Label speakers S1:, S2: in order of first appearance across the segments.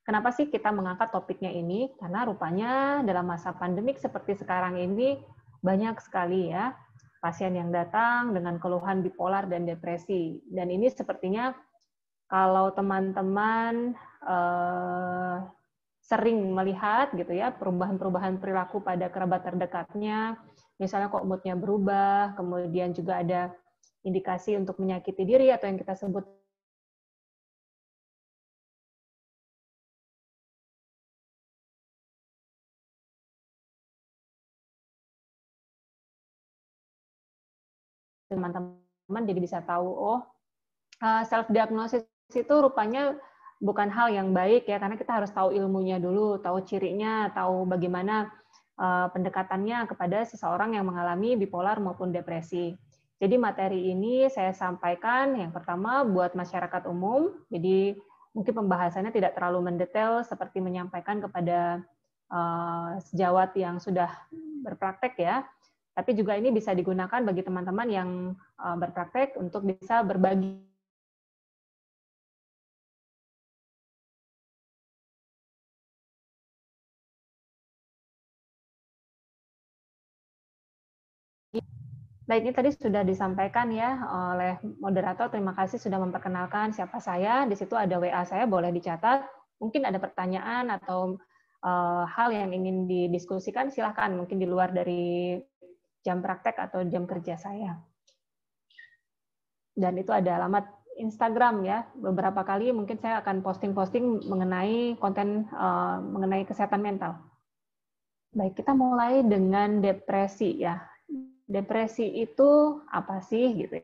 S1: Kenapa sih kita mengangkat topiknya ini? Karena rupanya dalam masa pandemik seperti sekarang ini banyak sekali ya pasien yang datang dengan keluhan bipolar dan depresi. Dan ini sepertinya kalau teman-teman sering melihat gitu ya perubahan-perubahan perilaku pada kerabat terdekatnya, misalnya kok moodnya berubah, kemudian juga ada indikasi untuk menyakiti diri atau yang kita sebut teman-teman jadi bisa tahu, oh self diagnosis itu rupanya bukan hal yang baik ya, karena kita harus tahu ilmunya dulu, tahu cirinya, tahu bagaimana pendekatannya kepada seseorang yang mengalami bipolar maupun depresi. Jadi materi ini saya sampaikan yang pertama buat masyarakat umum, jadi mungkin pembahasannya tidak terlalu mendetail seperti menyampaikan kepada sejawat yang sudah berpraktek ya, tapi juga ini bisa digunakan bagi teman-teman yang berpraktek untuk bisa berbagi Baik, ini tadi sudah disampaikan ya oleh moderator. Terima kasih sudah memperkenalkan siapa saya. Di situ ada WA saya, boleh dicatat. Mungkin ada pertanyaan atau hal yang ingin didiskusikan, silahkan. Mungkin di luar dari jam praktek atau jam kerja saya. Dan itu ada alamat Instagram ya. Beberapa kali mungkin saya akan posting-posting mengenai konten mengenai kesehatan mental. Baik, kita mulai dengan depresi ya. Depresi itu apa sih gitu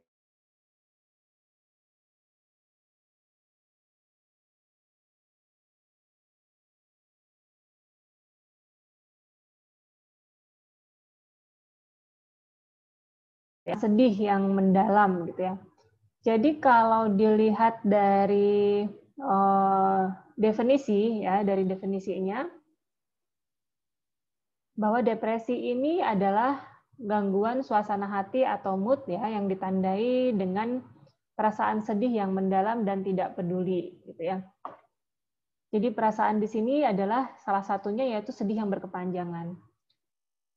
S1: ya, sedih yang mendalam gitu ya. Jadi kalau dilihat dari definisi ya, dari definisinya bahwa depresi ini adalah gangguan suasana hati atau mood ya yang ditandai dengan perasaan sedih yang mendalam dan tidak peduli gitu ya. Jadi perasaan di sini adalah salah satunya yaitu sedih yang berkepanjangan.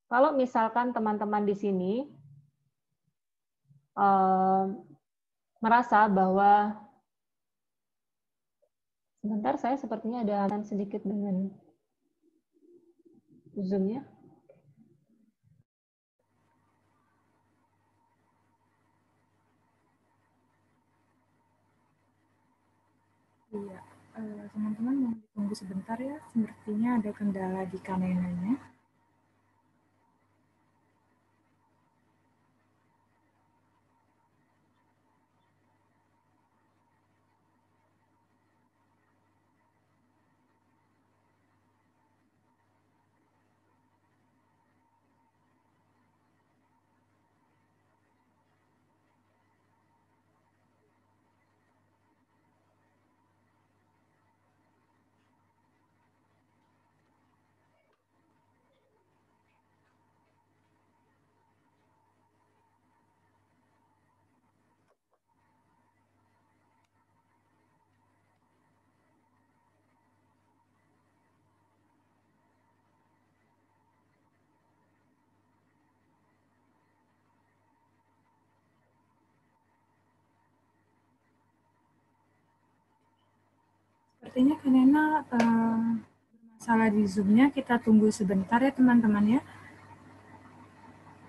S1: Kalau misalkan teman-teman di sini merasa bahwa sebentar saya sepertinya ada hambatan sedikit dengan Zoom-nya.
S2: Iya, teman-teman mau tunggu sebentar ya, sepertinya ada kendala di kameranya. Sepertinya Kanena bermasalah di Zoom-nya, kita tunggu sebentar ya teman-teman ya.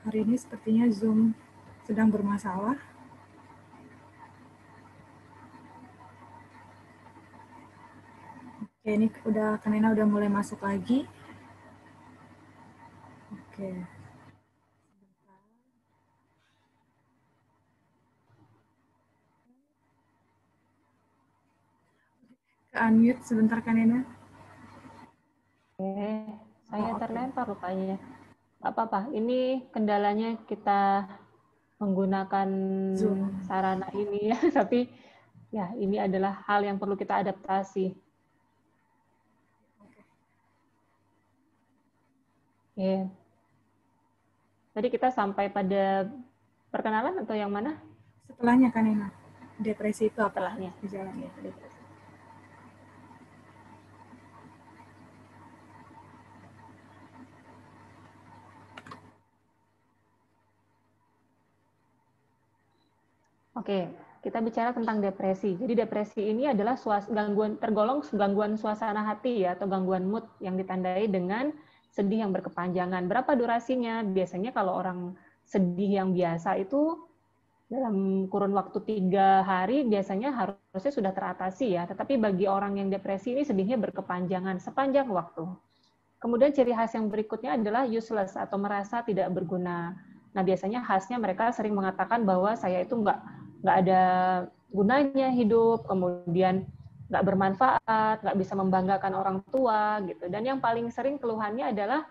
S2: Hari ini sepertinya Zoom sedang bermasalah. Oke, ini Kanena udah mulai masuk lagi. Oke. Unmute sebentar Kanena.
S1: Oke, saya
S2: Oh,
S1: terlempar rupanya. Nggak apa-apa, ini kendalanya kita menggunakan
S2: Zoom.
S1: sarana ini ya, tapi ya ini adalah hal yang perlu kita adaptasi. Oke. Tadi kita sampai pada perkenalan atau yang mana?
S2: Setelahnya Kanena, depresi itu apa?
S1: Setelahnya.
S2: Gejalanya.
S1: Oke, depresi. Oke, kita bicara tentang depresi. Jadi depresi ini adalah tergolong gangguan suasana hati ya, atau gangguan mood yang ditandai dengan sedih yang berkepanjangan. Berapa durasinya? Biasanya kalau orang sedih yang biasa itu dalam kurun waktu 3 hari biasanya harusnya sudah teratasi ya. Tetapi bagi orang yang depresi ini sedihnya berkepanjangan sepanjang waktu. Kemudian ciri khas yang berikutnya adalah useless atau merasa tidak berguna. Nah biasanya khasnya mereka sering mengatakan bahwa saya itu nggak ada gunanya hidup, kemudian nggak bermanfaat, nggak bisa membanggakan orang tua gitu. Dan yang paling sering keluhannya adalah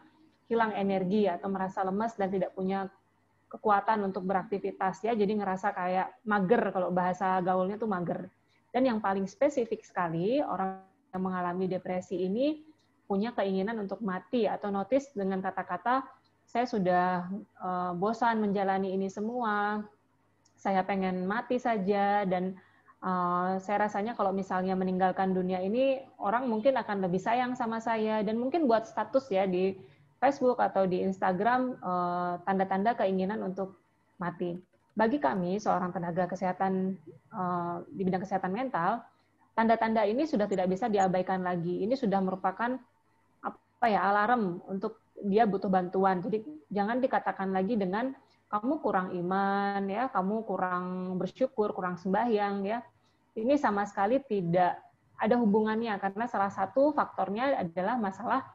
S1: hilang energi atau merasa lemas dan tidak punya kekuatan untuk beraktivitas ya, jadi ngerasa kayak mager, kalau bahasa gaulnya tuh mager. Dan yang paling spesifik sekali, orang yang mengalami depresi ini punya keinginan untuk mati atau notice dengan kata-kata, saya sudah bosan menjalani ini semua, saya pengen mati saja, dan saya rasanya kalau misalnya meninggalkan dunia ini, orang mungkin akan lebih sayang sama saya, dan mungkin buat status ya di Facebook atau di Instagram, tanda-tanda keinginan untuk mati. Bagi kami, seorang tenaga kesehatan di bidang kesehatan mental, tanda-tanda ini sudah tidak bisa diabaikan lagi. Ini sudah merupakan alarm untuk dia butuh bantuan. Jadi jangan dikatakan lagi dengan kamu kurang iman, ya, kamu kurang bersyukur, kurang sembahyang, ya. Ini sama sekali tidak ada hubungannya karena salah satu faktornya adalah masalah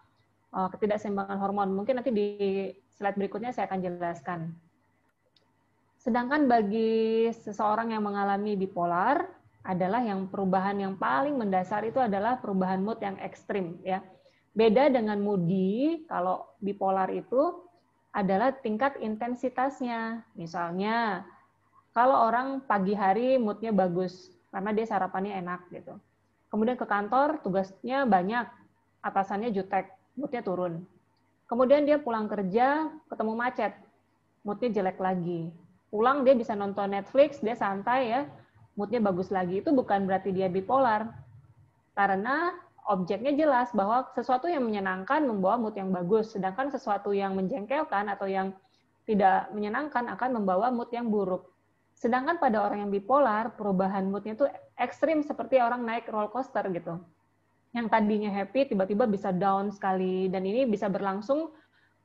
S1: ketidakseimbangan hormon. Mungkin nanti di slide berikutnya saya akan jelaskan. Sedangkan bagi seseorang yang mengalami bipolar adalah yang perubahan yang paling mendasar itu adalah perubahan mood yang ekstrim, ya. Beda dengan moody, kalau bipolar itu adalah tingkat intensitasnya. Misalnya, kalau orang pagi hari moodnya bagus karena dia sarapannya enak gitu. Kemudian ke kantor tugasnya banyak, atasannya jutek, moodnya turun. Kemudian dia pulang kerja, ketemu macet, moodnya jelek lagi. Pulang dia bisa nonton Netflix, dia santai ya, moodnya bagus lagi. Itu bukan berarti dia bipolar. Karena objeknya jelas bahwa sesuatu yang menyenangkan membawa mood yang bagus, sedangkan sesuatu yang menjengkelkan atau yang tidak menyenangkan akan membawa mood yang buruk. Sedangkan pada orang yang bipolar, perubahan moodnya itu ekstrim seperti orang naik roller coaster gitu. Yang tadinya happy, tiba-tiba bisa down sekali, dan ini bisa berlangsung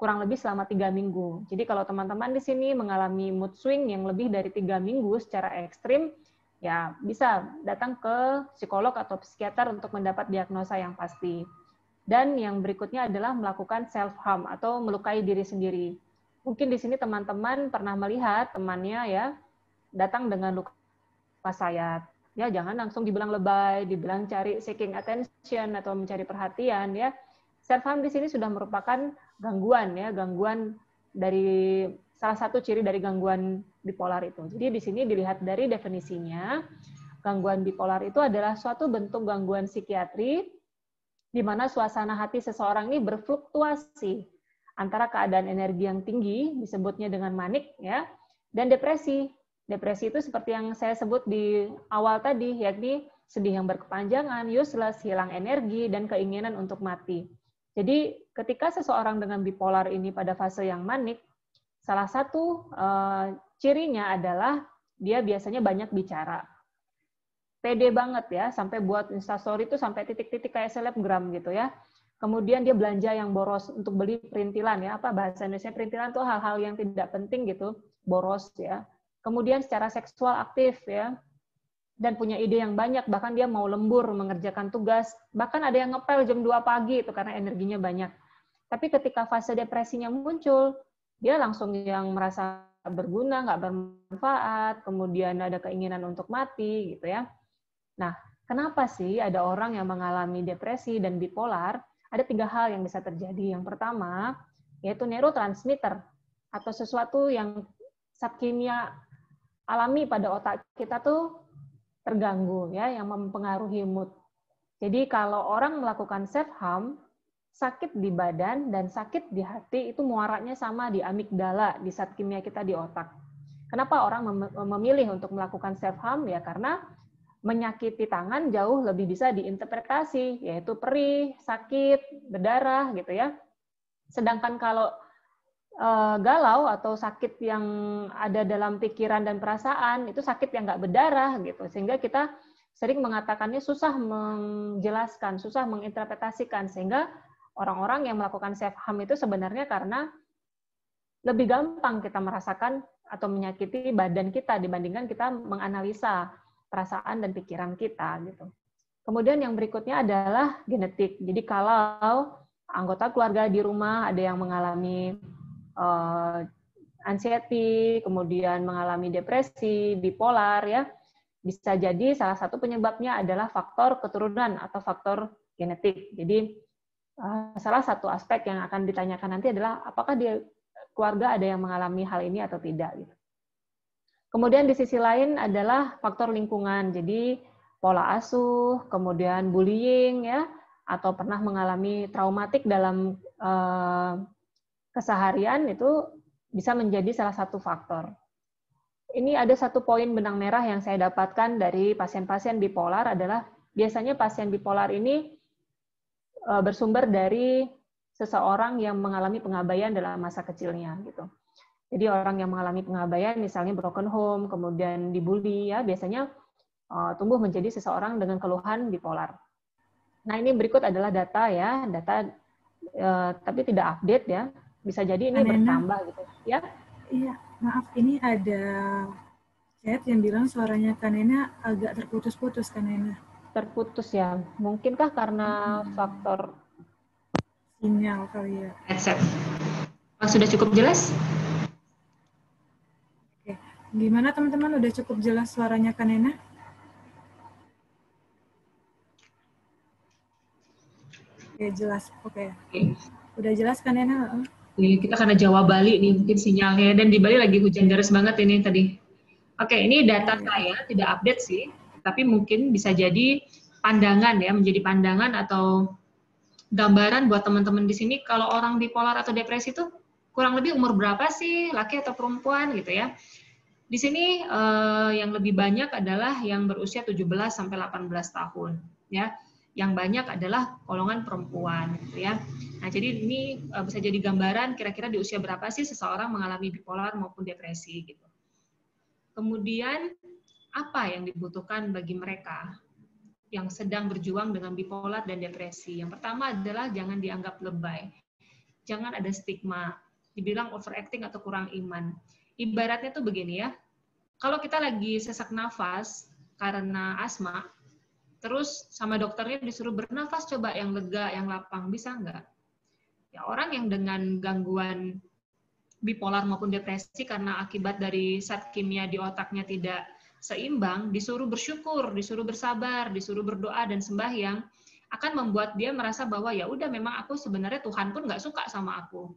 S1: kurang lebih selama 3 minggu. Jadi kalau teman-teman di sini mengalami mood swing yang lebih dari 3 minggu secara ekstrim, ya bisa datang ke psikolog atau psikiater untuk mendapat diagnosa yang pasti. Dan yang berikutnya adalah melakukan self-harm atau melukai diri sendiri. Mungkin di sini teman-teman pernah melihat temannya ya datang dengan luka sayat. Ya, jangan langsung dibilang lebay, dibilang cari seeking attention atau mencari perhatian ya. Self-harm di sini sudah merupakan gangguan ya, gangguan dari salah satu ciri dari gangguan bipolar itu. Jadi di sini dilihat dari definisinya, gangguan bipolar itu adalah suatu bentuk gangguan psikiatri di mana suasana hati seseorang ini berfluktuasi antara keadaan energi yang tinggi, disebutnya dengan manik, ya, dan depresi. Depresi itu seperti yang saya sebut di awal tadi, yakni sedih yang berkepanjangan, useless, hilang energi, dan keinginan untuk mati. Jadi ketika seseorang dengan bipolar ini pada fase yang manik, salah satu cirinya adalah dia biasanya banyak bicara. Pede banget ya, sampai buat instastory itu sampai titik-titik kayak selebgram gitu ya. Kemudian dia belanja yang boros untuk beli perintilan ya, apa bahasa Indonesia perintilan tuh hal-hal yang tidak penting gitu, boros ya. Kemudian secara seksual aktif ya, dan punya ide yang banyak, bahkan dia mau lembur mengerjakan tugas, bahkan ada yang ngepel jam 2 pagi itu karena energinya banyak. Tapi ketika fase depresinya muncul, dia langsung yang merasa berguna, nggak bermanfaat, kemudian ada keinginan untuk mati, gitu ya. Nah, kenapa sih ada orang yang mengalami depresi dan bipolar? Ada 3 hal yang bisa terjadi. Yang pertama, yaitu neurotransmitter, atau sesuatu yang zat kimia alami pada otak kita tuh terganggu, ya, yang mempengaruhi mood. Jadi kalau orang melakukan self-harm, sakit di badan dan sakit di hati itu muaranya sama di amigdala, di zat kimia kita di otak. Kenapa orang memilih untuk melakukan self-harm? Ya karena menyakiti tangan jauh lebih bisa diinterpretasi, yaitu perih, sakit, berdarah gitu ya. Sedangkan kalau galau atau sakit yang ada dalam pikiran dan perasaan, itu sakit yang nggak berdarah gitu. Sehingga kita sering mengatakannya susah menjelaskan, susah menginterpretasikan, sehingga orang-orang yang melakukan self harm itu sebenarnya karena lebih gampang kita merasakan atau menyakiti badan kita dibandingkan kita menganalisa perasaan dan pikiran kita gitu. Kemudian yang berikutnya adalah genetik. Jadi kalau anggota keluarga di rumah ada yang mengalami anxiety, kemudian mengalami depresi, bipolar ya, bisa jadi salah satu penyebabnya adalah faktor keturunan atau faktor genetik. Jadi salah satu aspek yang akan ditanyakan nanti adalah apakah di keluarga ada yang mengalami hal ini atau tidak. Kemudian di sisi lain adalah faktor lingkungan. Jadi pola asuh, kemudian bullying ya, atau pernah mengalami traumatik dalam keseharian itu bisa menjadi salah satu faktor. Ini ada satu poin benang merah yang saya dapatkan dari pasien-pasien bipolar adalah biasanya pasien bipolar ini bersumber dari seseorang yang mengalami pengabaian dalam masa kecilnya gitu. Jadi orang yang mengalami pengabaian misalnya broken home, kemudian dibully ya, biasanya tumbuh menjadi seseorang dengan keluhan bipolar. Nah, ini berikut adalah data ya, data tapi tidak update ya. Bisa jadi ini bertambah gitu ya.
S2: Iya, maaf, ini ada chat yang bilang suaranya Kanena agak terputus-putus, Kanena.
S1: Terputus ya. Mungkinkah karena faktor
S2: sinyal kali ya.
S3: Headset. Sudah cukup jelas?
S2: Oke. Gimana teman-teman, udah cukup jelas suaranya Kanena? Oke, jelas. Oke. Udah jelas Kanena?
S3: Kita karena Jawa Bali nih mungkin sinyalnya, dan di Bali lagi hujan deras banget ini tadi. Oke, ini data saya tidak update sih, tapi mungkin bisa jadi pandangan ya, menjadi pandangan atau gambaran buat teman-teman di sini. Kalau orang bipolar atau depresi itu kurang lebih umur berapa sih, laki atau perempuan gitu ya. Di sini yang lebih banyak adalah yang berusia 17 sampai 18 tahun ya. Yang banyak adalah golongan perempuan gitu ya. Nah, jadi ini bisa jadi gambaran kira-kira di usia berapa sih seseorang mengalami bipolar maupun depresi gitu. Kemudian apa yang dibutuhkan bagi mereka yang sedang berjuang dengan bipolar dan depresi? Yang pertama adalah jangan dianggap lebay. Jangan ada stigma, dibilang overacting atau kurang iman. Ibaratnya tuh begini ya, kalau kita lagi sesak nafas karena asma, terus sama dokternya disuruh bernafas coba yang lega, yang lapang, bisa nggak? Ya, orang yang dengan gangguan bipolar maupun depresi karena akibat dari zat kimia di otaknya tidak seimbang, disuruh bersyukur, disuruh bersabar, disuruh berdoa dan sembahyang, akan membuat dia merasa bahwa ya udah, memang aku sebenarnya Tuhan pun nggak suka sama aku.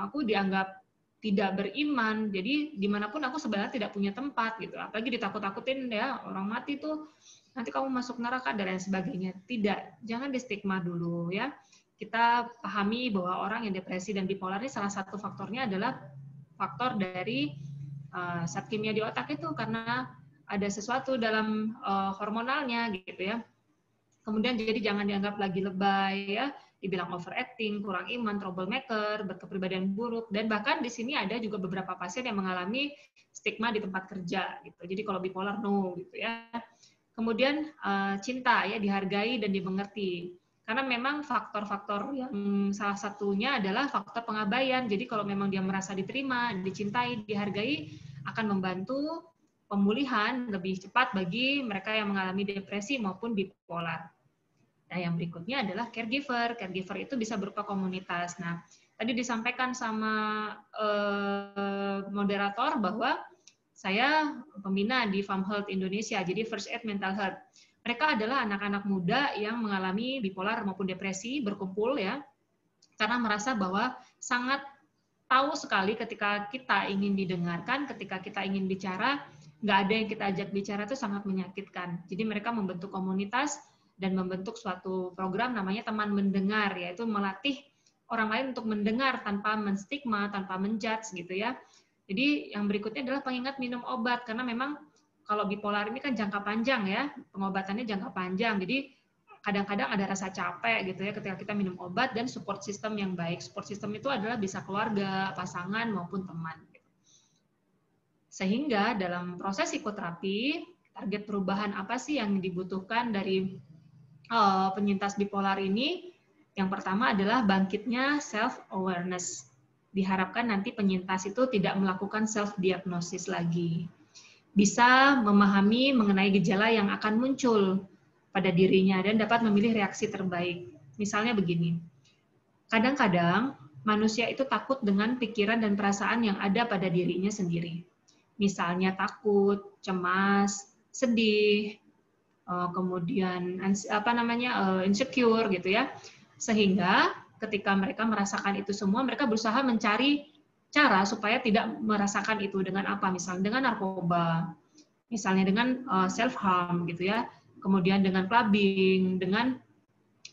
S3: Aku dianggap tidak beriman, jadi dimanapun aku sebenarnya tidak punya tempat gitu. Apalagi ditakut-takutin ya, orang mati tuh nanti kamu masuk neraka dan lain sebagainya. Tidak, jangan di stigma dulu ya. Kita pahami bahwa orang yang depresi dan bipolar ini salah satu faktornya adalah faktor dari zat kimia di otak itu, karena ada sesuatu dalam hormonalnya gitu ya. Kemudian jadi jangan dianggap lagi lebay ya, dibilang overacting, kurang iman, troublemaker, berkepribadian buruk, dan bahkan di sini ada juga beberapa pasien yang mengalami stigma di tempat kerja gitu. Jadi kalau bipolar no gitu ya. Kemudian cinta ya, dihargai dan dimengerti. Karena memang faktor-faktor yang salah satunya adalah faktor pengabaian. Jadi kalau memang dia merasa diterima, dicintai, dihargai, akan membantu pemulihan lebih cepat bagi mereka yang mengalami depresi maupun bipolar. Nah, yang berikutnya adalah caregiver. Caregiver itu bisa berupa komunitas. Nah, tadi disampaikan sama moderator bahwa saya pembina di Farm Health Indonesia, jadi First Aid Mental Health. Mereka adalah anak-anak muda yang mengalami bipolar maupun depresi, berkumpul ya, karena merasa bahwa sangat tahu sekali ketika kita ingin didengarkan, ketika kita ingin bicara, nggak ada yang kita ajak bicara itu sangat menyakitkan. Jadi mereka membentuk komunitas dan membentuk suatu program namanya teman mendengar, yaitu melatih orang lain untuk mendengar tanpa menstigma, tanpa menjudge gitu ya. Jadi yang berikutnya adalah pengingat minum obat, karena memang kalau bipolar ini kan jangka panjang ya, pengobatannya jangka panjang. Jadi kadang-kadang ada rasa capek gitu ya ketika kita minum obat, dan support system yang baik. Support system itu adalah bisa keluarga, pasangan, maupun teman. Sehingga dalam proses psikoterapi, target perubahan apa sih yang dibutuhkan dari penyintas bipolar ini? Yang pertama adalah bangkitnya self-awareness. Diharapkan nanti penyintas itu tidak melakukan self-diagnosis lagi. Bisa memahami mengenai gejala yang akan muncul pada dirinya dan dapat memilih reaksi terbaik. Misalnya begini, kadang-kadang manusia itu takut dengan pikiran dan perasaan yang ada pada dirinya sendiri. Misalnya takut, cemas, sedih, kemudian insecure gitu ya. Sehingga ketika mereka merasakan itu semua, mereka berusaha mencari cara supaya tidak merasakan itu dengan apa? Misalnya dengan narkoba, misalnya dengan self-harm gitu ya, kemudian dengan clubbing, dengan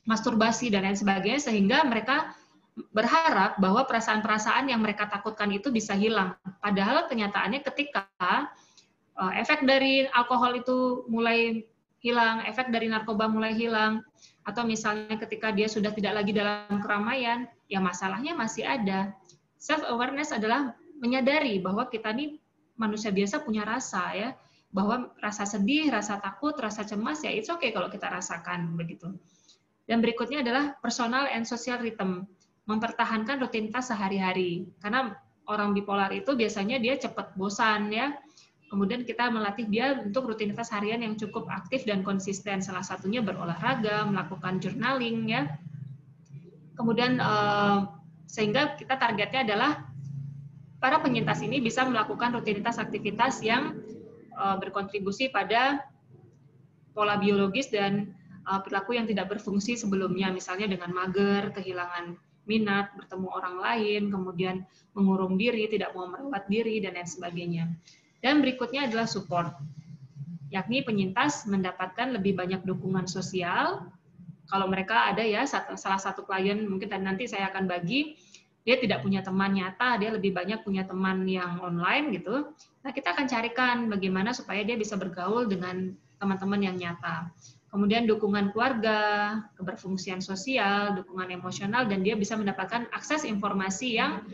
S3: masturbasi dan lain sebagainya, sehingga mereka berharap bahwa perasaan-perasaan yang mereka takutkan itu bisa hilang. Padahal kenyataannya ketika efek dari alkohol itu mulai hilang, efek dari narkoba mulai hilang, atau misalnya ketika dia sudah tidak lagi dalam keramaian, ya masalahnya masih ada. Self-awareness adalah menyadari bahwa kita ini manusia biasa punya rasa ya, bahwa rasa sedih, rasa takut, rasa cemas, ya it's okay kalau kita rasakan begitu. Dan berikutnya adalah personal and social rhythm, mempertahankan rutinitas sehari-hari. Karena orang bipolar itu biasanya dia cepat bosan ya. Kemudian kita melatih dia untuk rutinitas harian yang cukup aktif dan konsisten. Salah satunya berolahraga, melakukan journaling ya. Kemudian sehingga kita targetnya adalah para penyintas ini bisa melakukan rutinitas aktivitas yang berkontribusi pada pola biologis dan perilaku yang tidak berfungsi sebelumnya, misalnya dengan mager, kehilangan minat, bertemu orang lain, kemudian mengurung diri, tidak mau merawat diri, dan lain sebagainya. Dan berikutnya adalah support, yakni penyintas mendapatkan lebih banyak dukungan sosial. Kalau mereka ada ya, salah satu klien mungkin nanti saya akan bagi, dia tidak punya teman nyata, dia lebih banyak punya teman yang online gitu. Nah, kita akan carikan bagaimana supaya dia bisa bergaul dengan teman-teman yang nyata. Kemudian dukungan keluarga, keberfungsian sosial, dukungan emosional, dan dia bisa mendapatkan akses informasi yang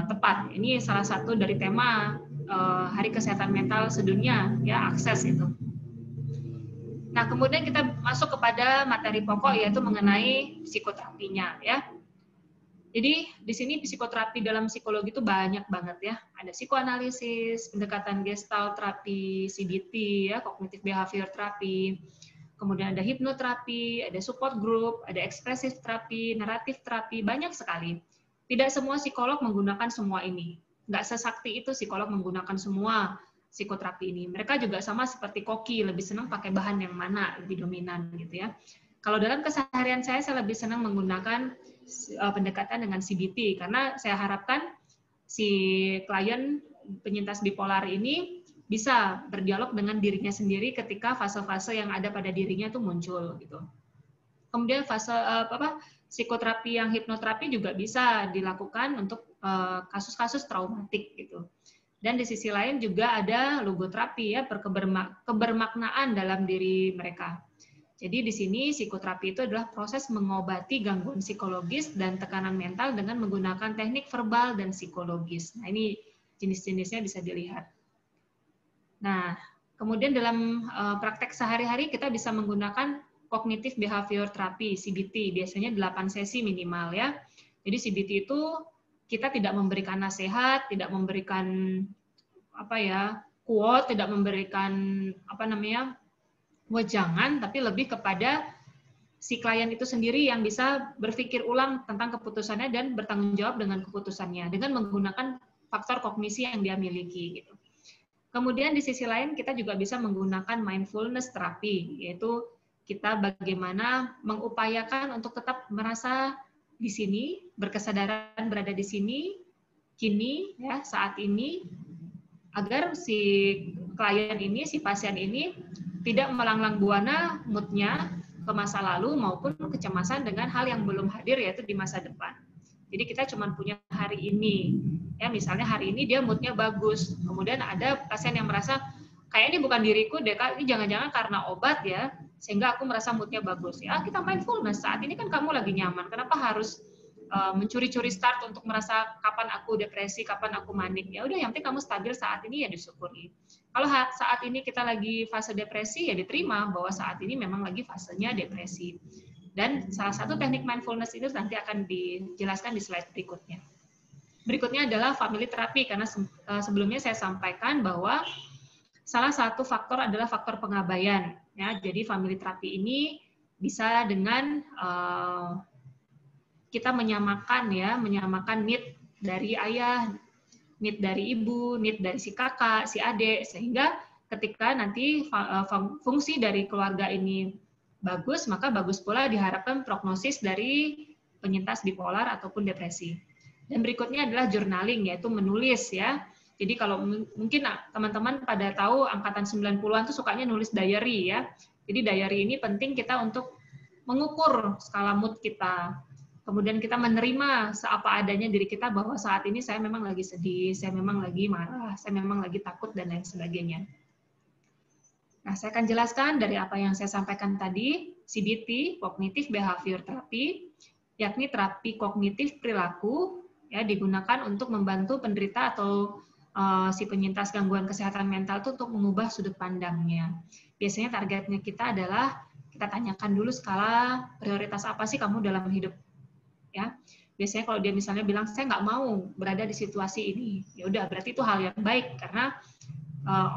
S3: tepat. Ini salah satu dari tema Hari Kesehatan Mental Sedunia, ya, akses itu. Nah, kemudian kita masuk kepada materi pokok, yaitu mengenai psikoterapinya, ya. Jadi di sini psikoterapi dalam psikologi itu banyak banget ya. Ada psikoanalisis, pendekatan gestalt terapi, CBT ya, cognitive behavior terapi. Kemudian ada hipnoterapi, ada support group, ada ekspresif terapi, naratif terapi, banyak sekali. Tidak semua psikolog menggunakan semua ini. Nggak sesakti itu psikolog menggunakan semua psikoterapi ini. Mereka juga sama seperti koki, lebih senang pakai bahan yang mana lebih dominan gitu ya. Kalau dalam keseharian saya lebih senang menggunakan pendekatan dengan CBT, karena saya harapkan si klien penyintas bipolar ini bisa berdialog dengan dirinya sendiri ketika fase-fase yang ada pada dirinya itu muncul gitu. Kemudian fase psikoterapi yang hipnoterapi juga bisa dilakukan untuk kasus-kasus traumatik gitu. Dan di sisi lain juga ada logoterapi ya, kebermaknaan dalam diri mereka. Jadi di sini psikoterapi itu adalah proses mengobati gangguan psikologis dan tekanan mental dengan menggunakan teknik verbal dan psikologis. Nah, ini jenis-jenisnya bisa dilihat. Nah, kemudian dalam praktek sehari-hari kita bisa menggunakan cognitive behavior therapy, CBT, biasanya 8 sesi minimal ya. Jadi CBT itu kita tidak memberikan nasihat, tidak memberikan quote, tidak memberikan wejangan, tapi lebih kepada si klien itu sendiri yang bisa berpikir ulang tentang keputusannya dan bertanggung jawab dengan keputusannya dengan menggunakan faktor kognisi yang dia miliki gitu. Kemudian di sisi lain kita juga bisa menggunakan mindfulness terapi, yaitu kita bagaimana mengupayakan untuk tetap merasa di sini, berkesadaran berada di sini, kini ya, saat ini, agar si klien ini, si pasien ini tidak melanglang buana moodnya ke masa lalu maupun kecemasan dengan hal yang belum hadir, yaitu di masa depan. Jadi kita cuma punya hari ini. Ya, misalnya hari ini dia moodnya bagus. Kemudian ada pasien yang merasa, kayak ini bukan diriku deh, Kak, ini jangan-jangan karena obat ya. sehingga aku merasa moodnya bagus. Ya, kita mindfulness, saat ini kan kamu lagi nyaman, kenapa harus mencuri-curi start untuk merasa kapan aku depresi, kapan aku manik. Ya udah, yang penting kamu stabil saat ini, ya disyukuri. Kalau saat ini kita lagi fase depresi, ya diterima bahwa saat ini memang lagi fasenya depresi. Dan salah satu teknik mindfulness itu nanti akan dijelaskan di slide berikutnya. Berikutnya adalah family therapy, karena sebelumnya saya sampaikan bahwa salah satu faktor adalah faktor pengabaian. Ya, jadi family therapy ini bisa dengan kita menyamakan need dari ayah, need dari ibu, need dari si kakak, si adik, sehingga ketika nanti fungsi dari keluarga ini bagus, maka bagus pula diharapkan prognosis dari penyintas bipolar ataupun depresi. Dan berikutnya adalah journaling, yaitu menulis ya. Jadi kalau mungkin teman-teman pada tahu angkatan 90-an tuh sukanya nulis diary ya. Jadi diary ini penting kita untuk mengukur skala mood kita. Kemudian kita menerima seapa adanya diri kita bahwa saat ini saya memang lagi sedih, saya memang lagi marah, saya memang lagi takut, dan lain sebagainya. Nah, saya akan jelaskan dari apa yang saya sampaikan tadi, CBT, Cognitive Behavior Therapy, yakni terapi kognitif perilaku, ya, digunakan untuk membantu penderita atau si penyintas gangguan kesehatan mental itu untuk mengubah sudut pandangnya. Biasanya targetnya kita adalah, kita tanyakan dulu skala prioritas apa sih kamu dalam hidup. Ya, biasanya kalau dia misalnya bilang saya nggak mau berada di situasi ini, ya udah berarti itu hal yang baik, karena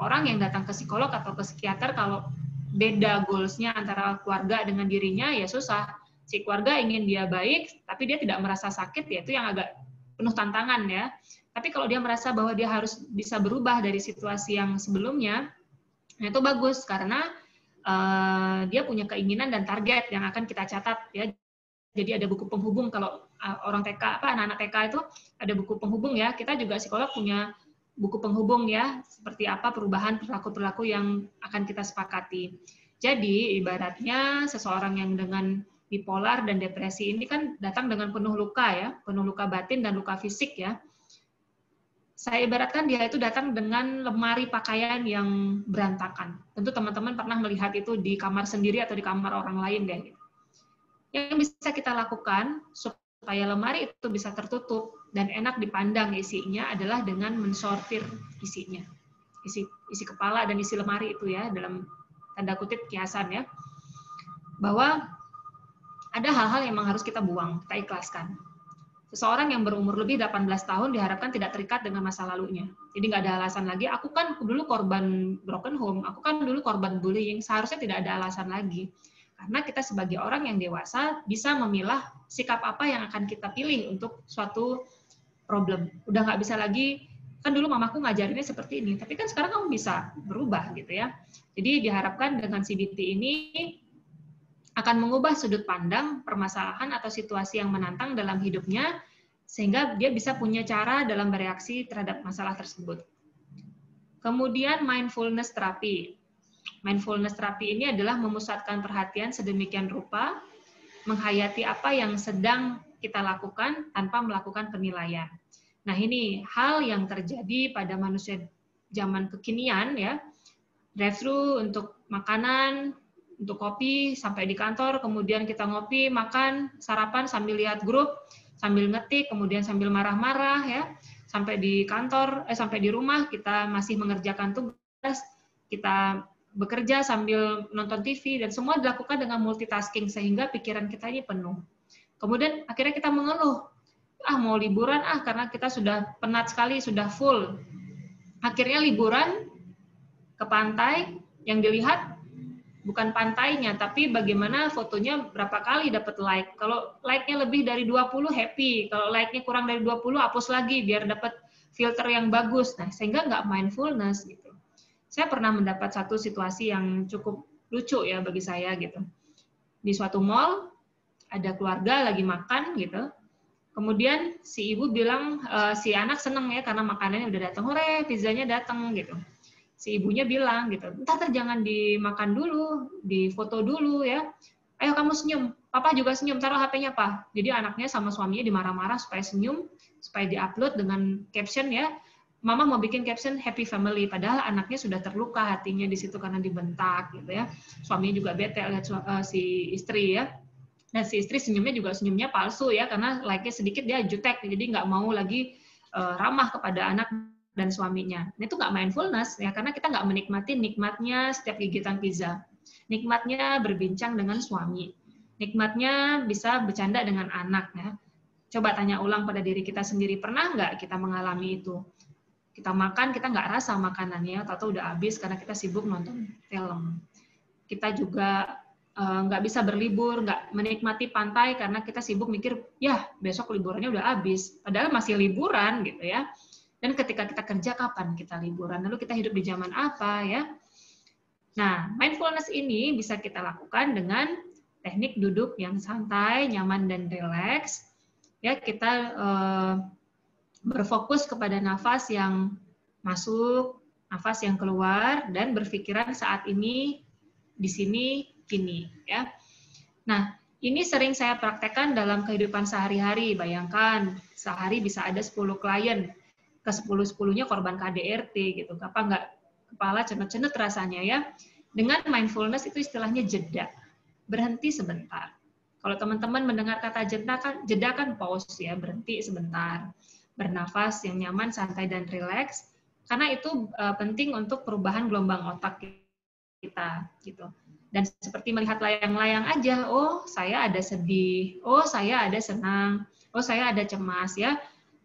S3: orang yang datang ke psikolog atau ke psikiater kalau beda goals-nya antara keluarga dengan dirinya, ya susah. Si keluarga ingin dia baik, tapi dia tidak merasa sakit, ya itu yang agak penuh tantangan ya. Tapi kalau dia merasa bahwa dia harus bisa berubah dari situasi yang sebelumnya, nah itu bagus, karena dia punya keinginan dan target yang akan kita catat ya. Jadi ada buku penghubung, kalau orang TK, anak-anak TK itu ada buku penghubung ya. Kita juga psikolog punya buku penghubung ya, seperti apa perubahan perilaku-perilaku yang akan kita sepakati. Jadi ibaratnya seseorang yang dengan bipolar dan depresi ini kan datang dengan penuh luka ya, penuh luka batin dan luka fisik ya. Saya ibaratkan dia itu datang dengan lemari pakaian yang berantakan. Tentu teman-teman pernah melihat itu di kamar sendiri atau di kamar orang lain deh. Yang bisa kita lakukan supaya lemari itu bisa tertutup dan enak dipandang isinya adalah dengan mensortir isinya. Isi kepala dan isi lemari itu ya, dalam tanda kutip kiasan ya. Bahwa ada hal-hal yang memang harus kita buang, kita ikhlaskan. Seseorang yang berumur lebih 18 tahun diharapkan tidak terikat dengan masa lalunya. Jadi nggak ada alasan lagi, aku kan dulu korban broken home, aku kan dulu korban bullying, seharusnya tidak ada alasan lagi. Karena kita sebagai orang yang dewasa bisa memilah sikap apa yang akan kita pilih untuk suatu problem. Udah nggak bisa lagi, kan dulu mamaku ngajarinnya seperti ini, tapi kan sekarang kamu bisa berubah gitu ya. Jadi diharapkan dengan CBT ini akan mengubah sudut pandang permasalahan atau situasi yang menantang dalam hidupnya, sehingga dia bisa punya cara dalam bereaksi terhadap masalah tersebut. Kemudian mindfulness therapy. Mindfulness therapy ini adalah memusatkan perhatian sedemikian rupa, menghayati apa yang sedang kita lakukan tanpa melakukan penilaian. Nah, ini hal yang terjadi pada manusia zaman kekinian ya. Drive-thru untuk makanan, untuk kopi sampai di kantor, kemudian kita ngopi, makan, sarapan sambil lihat grup, sambil ngetik, kemudian sambil marah-marah ya. Sampai di kantor, sampai di rumah kita masih mengerjakan tugas, kita bekerja sambil nonton TV, dan semua dilakukan dengan multitasking sehingga pikiran kita ini penuh. Kemudian akhirnya kita mengeluh, mau liburan karena kita sudah penat sekali, sudah full. Akhirnya liburan ke pantai, yang dilihat bukan pantainya, tapi bagaimana fotonya berapa kali dapat like. Kalau like-nya lebih dari 20 happy, kalau like-nya kurang dari 20 hapus lagi biar dapat filter yang bagus. Nah, sehingga nggak mindfulness gitu. Saya pernah mendapat satu situasi yang cukup lucu ya bagi saya gitu. Di suatu mall ada keluarga lagi makan gitu. Kemudian si ibu bilang si anak seneng ya karena makanannya udah datang, hore pizzanya datang gitu. Si ibunya bilang gitu, entar jangan dimakan dulu, difoto dulu ya. Ayo kamu senyum, papa juga senyum, taruh HP-nya Pak. Jadi anaknya sama suaminya dimarah-marah supaya senyum, supaya diupload dengan caption ya. mama mau bikin caption happy family, padahal anaknya sudah terluka hatinya di situ karena dibentak gitu ya. Suaminya juga bete lihat si istri ya. Dan si istri senyumnya palsu ya, karena like-nya sedikit dia jutek, jadi nggak mau lagi ramah kepada anak dan suaminya. Itu nggak mindfulness ya, karena kita nggak menikmati nikmatnya setiap gigitan pizza, nikmatnya berbincang dengan suami, nikmatnya bisa bercanda dengan anak ya. Coba tanya ulang pada diri kita sendiri, pernah nggak kita mengalami itu? Kita makan, kita nggak rasa makanannya, atau udah habis karena kita sibuk nonton film. Kita juga nggak bisa berlibur, nggak menikmati pantai karena kita sibuk mikir, ya besok liburannya udah habis. Padahal masih liburan gitu ya. Dan ketika kita kerja, kapan kita liburan? Lalu kita hidup di zaman apa ya? Nah, mindfulness ini bisa kita lakukan dengan teknik duduk yang santai, nyaman, dan rileks. Ya, kita berfokus kepada nafas yang masuk, nafas yang keluar, dan berpikiran saat ini, di sini, kini. Ya. Nah, ini sering saya praktekkan dalam kehidupan sehari-hari. Bayangkan, sehari bisa ada 10 klien, ke 10-10-nya korban KDRT, gitu. Apa nggak kepala cenut-cenut rasanya ya. Dengan mindfulness itu istilahnya jeda, berhenti sebentar. Kalau teman-teman mendengar kata jeda kan pause ya, berhenti sebentar. Bernafas yang nyaman, santai, dan rileks, karena itu penting untuk perubahan gelombang otak kita gitu. Dan seperti melihat layang-layang aja, oh saya ada sedih, oh saya ada senang, oh saya ada cemas ya.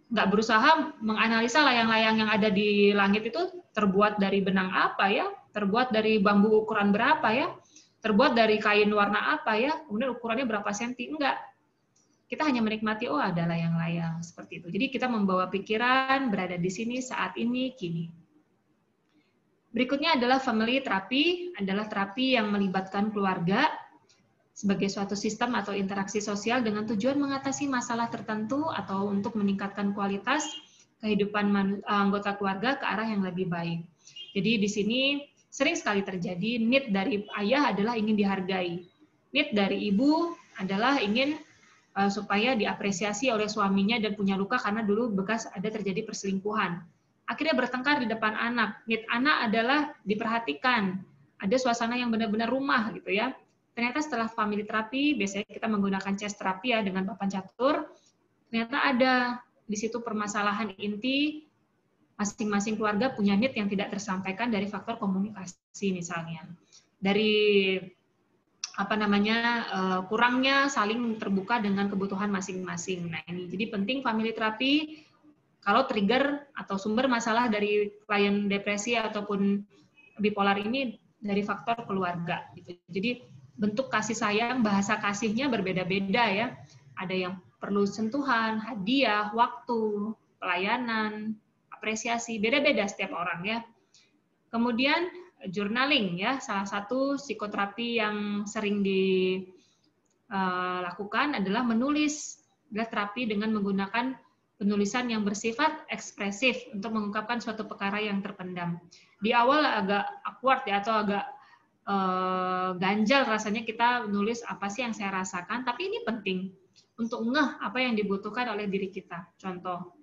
S3: Nggak berusaha menganalisa layang-layang yang ada di langit itu terbuat dari benang apa ya, terbuat dari bambu ukuran berapa ya, terbuat dari kain warna apa ya, kemudian ukurannya berapa senti, enggak. Kita hanya menikmati, oh ada layang-layang, seperti itu. Jadi kita membawa pikiran, berada di sini, saat ini, kini. Berikutnya adalah family therapy, adalah terapi yang melibatkan keluarga sebagai suatu sistem atau interaksi sosial dengan tujuan mengatasi masalah tertentu atau untuk meningkatkan kualitas kehidupan anggota keluarga ke arah yang lebih baik. Jadi di sini sering sekali terjadi need dari ayah adalah ingin dihargai. Need dari ibu adalah ingin supaya diapresiasi oleh suaminya dan punya luka karena dulu bekas ada terjadi perselingkuhan. Akhirnya bertengkar di depan anak. Need anak adalah diperhatikan. Ada suasana yang benar-benar rumah gitu ya. Ternyata setelah family terapi, biasanya kita menggunakan chess terapi ya dengan papan catur. Ternyata ada di situ permasalahan inti, masing-masing keluarga punya need yang tidak tersampaikan dari faktor komunikasi misalnya. Dari kurangnya saling terbuka dengan kebutuhan masing-masing. Nah ini jadi penting family terapi kalau trigger atau sumber masalah dari klien depresi ataupun bipolar ini dari faktor keluarga. Gitu. Jadi bentuk kasih sayang, bahasa kasihnya berbeda-beda ya. Ada yang perlu sentuhan, hadiah, waktu, pelayanan, apresiasi, beda-beda setiap orang ya. Kemudian journaling ya, salah satu psikoterapi yang sering dilakukan adalah menulis. Adalah terapi dengan menggunakan penulisan yang bersifat ekspresif untuk mengungkapkan suatu perkara yang terpendam. Di awal agak awkward ya, atau agak ganjal rasanya kita nulis apa sih yang saya rasakan, tapi ini penting untuk ngeh apa yang dibutuhkan oleh diri kita. Contoh,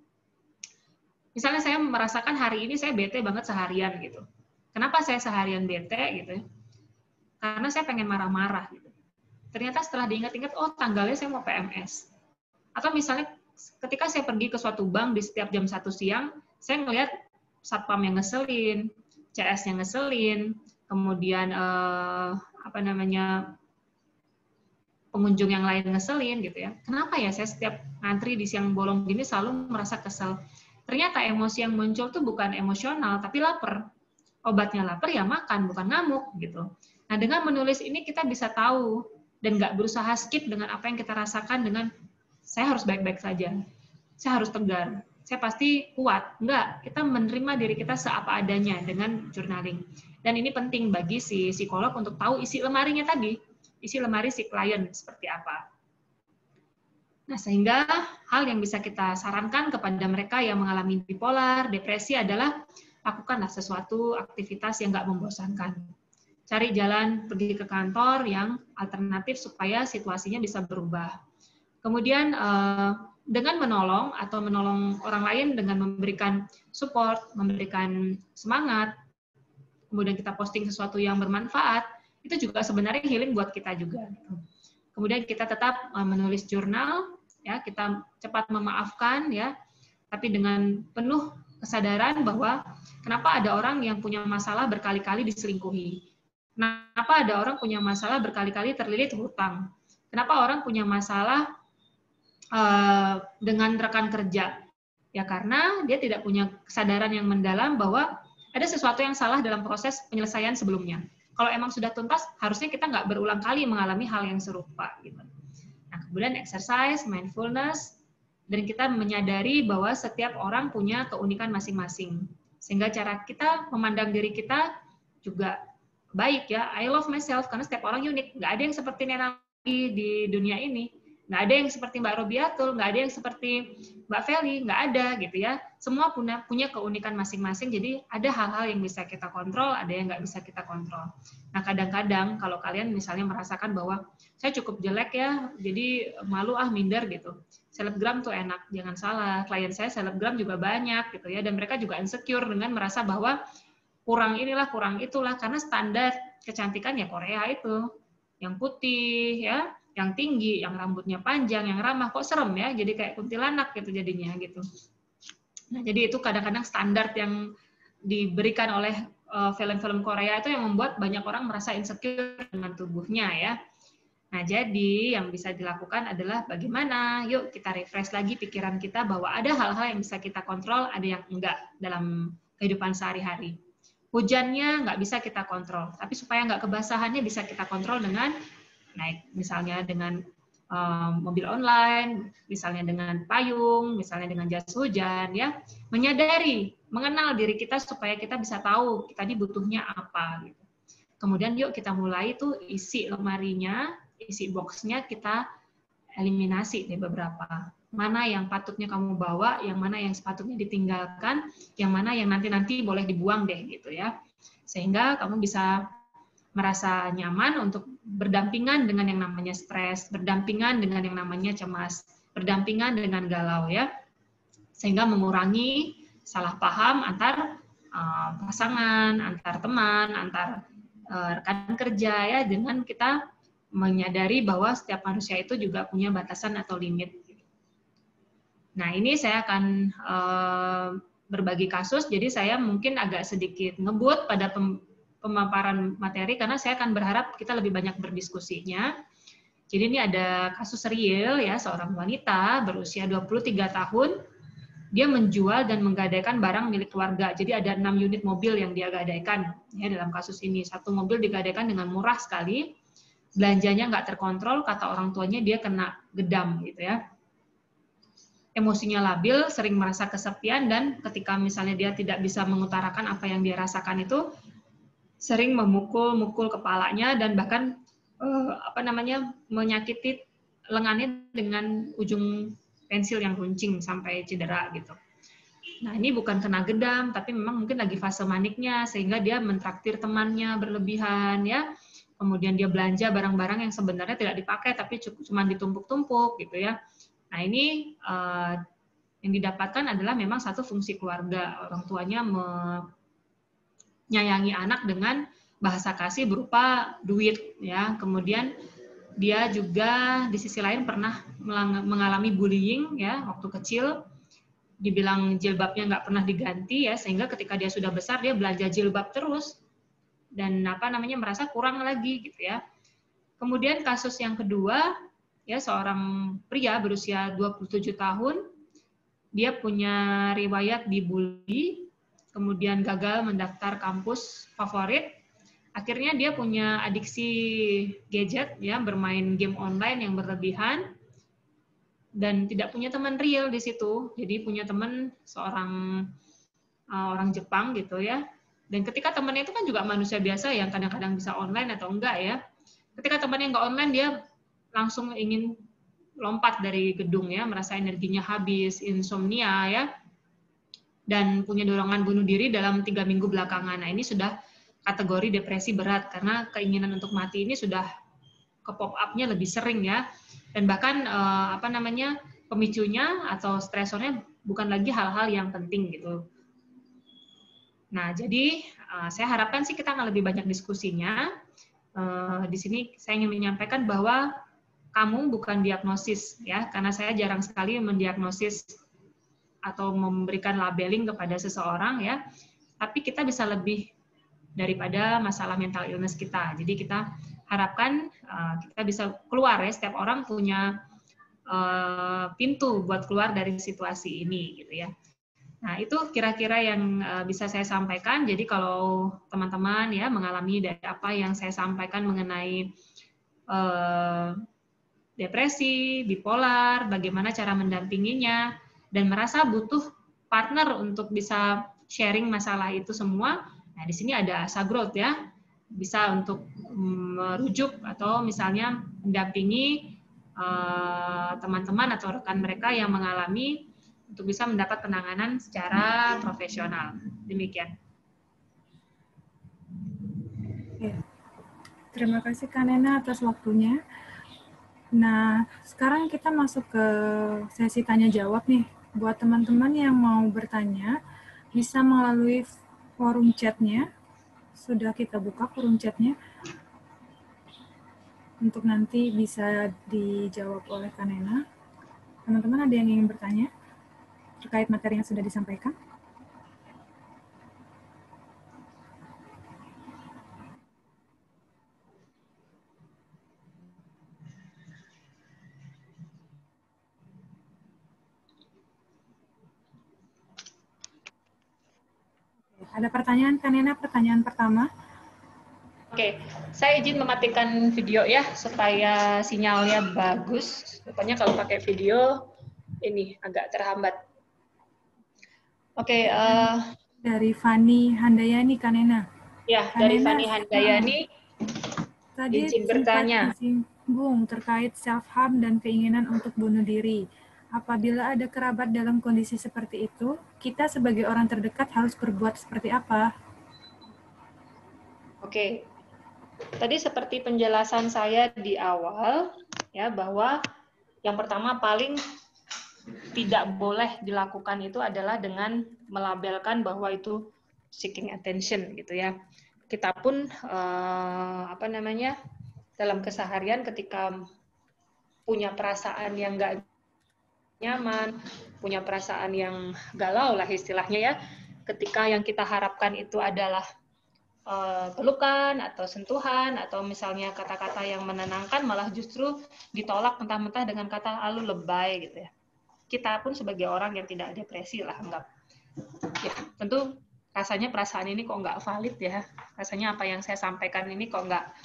S3: misalnya saya merasakan hari ini saya bete banget seharian gitu. Kenapa saya seharian bete gitu? Karena saya pengen marah-marah gitu. Ternyata setelah diingat-ingat, oh tanggalnya saya mau PMS. Atau misalnya ketika saya pergi ke suatu bank di setiap jam 1 siang, saya ngelihat satpam yang ngeselin, CS-nya ngeselin, kemudian pengunjung yang lain ngeselin gitu ya. Kenapa ya saya setiap ngantri di siang bolong gini selalu merasa kesel? Ternyata emosi yang muncul tuh bukan emosional, tapi lapar. Obatnya lapar ya makan, bukan ngamuk gitu. Nah dengan menulis ini kita bisa tahu dan nggak berusaha skip dengan apa yang kita rasakan dengan saya harus baik-baik saja, saya harus tegar, saya pasti kuat. Enggak, kita menerima diri kita seapa adanya dengan journaling. Dan ini penting bagi si psikolog untuk tahu isi lemarinya tadi, isi lemari si klien seperti apa. Nah, sehingga hal yang bisa kita sarankan kepada mereka yang mengalami bipolar, depresi adalah lakukanlah sesuatu aktivitas yang nggak membosankan. Cari jalan pergi ke kantor yang alternatif supaya situasinya bisa berubah. Kemudian dengan menolong atau menolong orang lain dengan memberikan support, memberikan semangat, kemudian kita posting sesuatu yang bermanfaat, itu juga sebenarnya healing buat kita juga. Kemudian kita tetap menulis jurnal, ya, kita cepat memaafkan, ya, tapi dengan penuh kesadaran bahwa kenapa ada orang yang punya masalah berkali-kali diselingkuhi, kenapa ada orang punya masalah berkali-kali terlilit hutang, kenapa orang punya masalah dengan rekan kerja, ya karena dia tidak punya kesadaran yang mendalam bahwa ada sesuatu yang salah dalam proses penyelesaian sebelumnya. Kalau emang sudah tuntas, harusnya kita nggak berulang kali mengalami hal yang serupa. Gitu. Nah, kemudian exercise, mindfulness, dan kita menyadari bahwa setiap orang punya keunikan masing-masing. Sehingga cara kita memandang diri kita juga baik ya. I love myself, karena setiap orang unik. Nggak ada yang seperti Nena di dunia ini. Nggak ada yang seperti Mbak Robiatul, nggak ada yang seperti Mbak Feli, nggak ada gitu ya. Semua punya keunikan masing-masing, jadi ada hal-hal yang bisa kita kontrol, ada yang nggak bisa kita kontrol. Nah kadang-kadang kalau kalian misalnya merasakan bahwa saya cukup jelek ya, jadi malu minder gitu. Selebgram tuh enak, jangan salah. Klien saya selebgram juga banyak gitu ya, dan mereka juga insecure dengan merasa bahwa kurang inilah, kurang itulah, karena standar kecantikan ya Korea itu, yang putih ya, yang tinggi, yang rambutnya panjang, yang ramah, kok serem ya, jadi kayak kuntilanak gitu jadinya gitu. Nah, jadi itu kadang-kadang standar yang diberikan oleh film-film Korea itu yang membuat banyak orang merasa insecure dengan tubuhnya ya. Nah, jadi yang bisa dilakukan adalah bagaimana, yuk kita refresh lagi pikiran kita bahwa ada hal-hal yang bisa kita kontrol, ada yang enggak dalam kehidupan sehari-hari. Hujannya nggak bisa kita kontrol, tapi supaya nggak kebasahannya bisa kita kontrol dengan naik, misalnya dengan mobil online, misalnya dengan payung, misalnya dengan jas hujan, ya, menyadari, mengenal diri kita supaya kita bisa tahu kita ini butuhnya apa. Gitu. Kemudian yuk kita mulai tuh isi lemarinya, isi boxnya kita eliminasi deh beberapa. Mana yang patutnya kamu bawa, yang mana yang sepatutnya ditinggalkan, yang mana yang nanti boleh dibuang deh gitu ya. Sehingga kamu bisa merasa nyaman untuk berdampingan dengan yang namanya stres, berdampingan dengan yang namanya cemas, berdampingan dengan galau ya, sehingga mengurangi salah paham antar pasangan, antar teman, antar rekan kerja ya, dengan kita menyadari bahwa setiap manusia itu juga punya batasan atau limit. Nah ini saya akan berbagi kasus, jadi saya mungkin agak sedikit ngebut pada pemaparan materi karena saya akan berharap kita lebih banyak berdiskusinya. Jadi ini ada kasus real ya, seorang wanita berusia 23 tahun, dia menjual dan menggadaikan barang milik keluarga. Jadi ada 6 unit mobil yang dia gadaikan ya dalam kasus ini. Satu mobil digadaikan dengan murah sekali, belanjanya nggak terkontrol, kata orang tuanya dia kena gedam gitu ya. Emosinya labil, sering merasa kesepian, dan ketika misalnya dia tidak bisa mengutarakan apa yang dia rasakan itu, sering memukul kepalanya dan bahkan menyakiti lengannya dengan ujung pensil yang runcing sampai cedera gitu. Nah ini bukan kena gedam, tapi memang mungkin lagi fase maniknya sehingga dia mentraktir temannya berlebihan ya. Kemudian dia belanja barang-barang yang sebenarnya tidak dipakai tapi cuma ditumpuk-tumpuk gitu ya. Nah ini yang didapatkan adalah memang satu fungsi keluarga, orang tuanya menyayangi anak dengan bahasa kasih berupa duit ya. Kemudian dia juga di sisi lain pernah mengalami bullying ya waktu kecil, dibilang jilbabnya nggak pernah diganti ya, sehingga ketika dia sudah besar dia belanja jilbab terus dan merasa kurang lagi gitu ya. Kemudian kasus yang kedua ya, seorang pria berusia 27 tahun, dia punya riwayat dibully, kemudian gagal mendaftar kampus favorit. Akhirnya dia punya adiksi gadget, ya, bermain game online yang berlebihan, dan tidak punya teman real di situ. Jadi punya teman seorang orang Jepang gitu ya. Dan ketika temannya itu kan juga manusia biasa yang kadang-kadang bisa online atau enggak ya. Ketika temannya nggak online, dia langsung ingin lompat dari gedung ya, merasa energinya habis, insomnia ya, dan punya dorongan bunuh diri dalam 3 minggu belakangan. Nah ini sudah kategori depresi berat karena keinginan untuk mati ini sudah ke pop up-nya lebih sering ya, dan bahkan pemicunya atau stresornya bukan lagi hal-hal yang penting gitu. Nah, jadi saya harapkan sih kita akan lebih banyak diskusinya. Di sini saya ingin menyampaikan bahwa kamu bukan diagnosis ya, karena saya jarang sekali mendiagnosis atau memberikan labeling kepada seseorang ya. Tapi kita bisa lebih daripada masalah mental illness kita. Jadi kita harapkan kita bisa keluar ya, setiap orang punya pintu buat keluar dari situasi ini gitu ya. Nah, itu kira-kira yang bisa saya sampaikan. Jadi kalau teman-teman ya mengalami dari apa yang saya sampaikan mengenai depresi, bipolar, bagaimana cara mendampinginya, dan merasa butuh partner untuk bisa sharing masalah itu semua. Nah, di sini ada Asa Growth ya, bisa untuk merujuk atau misalnya mendampingi teman-teman atau rekan mereka yang mengalami untuk bisa mendapat penanganan secara profesional. Demikian.
S2: Oke. Terima kasih Kak Nena atas waktunya. Nah, sekarang kita masuk ke sesi tanya jawab nih. Buat teman-teman yang mau bertanya, bisa melalui forum chatnya. Sudah kita buka forum chatnya. Untuk nanti bisa dijawab oleh Kak Nena. Teman-teman ada yang ingin bertanya terkait materi yang sudah disampaikan? Ada pertanyaan, Kak Nena? Pertanyaan pertama.
S3: Oke, saya izin mematikan video ya, supaya sinyalnya bagus. Rupanya kalau pakai video, ini agak terhambat. Oke.
S2: Dari Fani Handayani, Kak Nena.
S3: Ya,
S2: Kak
S3: dari
S2: Nena,
S3: Fani Handayani,
S2: tadi
S3: izin
S2: sempat
S3: bertanya.
S2: disinggung terkait self-harm dan keinginan untuk bunuh diri. Apabila ada kerabat dalam kondisi seperti itu, kita sebagai orang terdekat harus berbuat seperti apa?
S3: Oke, tadi seperti penjelasan saya di awal, ya, bahwa yang pertama paling tidak boleh dilakukan itu adalah dengan melabelkan bahwa itu seeking attention gitu ya. Kita pun dalam keseharian ketika punya perasaan yang nggak nyaman, punya perasaan yang galau lah istilahnya ya, ketika yang kita harapkan itu adalah pelukan atau sentuhan atau misalnya kata-kata yang menenangkan, malah justru ditolak mentah-mentah dengan kata "lu lebay" gitu ya. Kita pun sebagai orang yang tidak depresi lah anggap. Ya, tentu rasanya perasaan ini kok nggak valid ya. Rasanya apa yang saya sampaikan ini kok nggak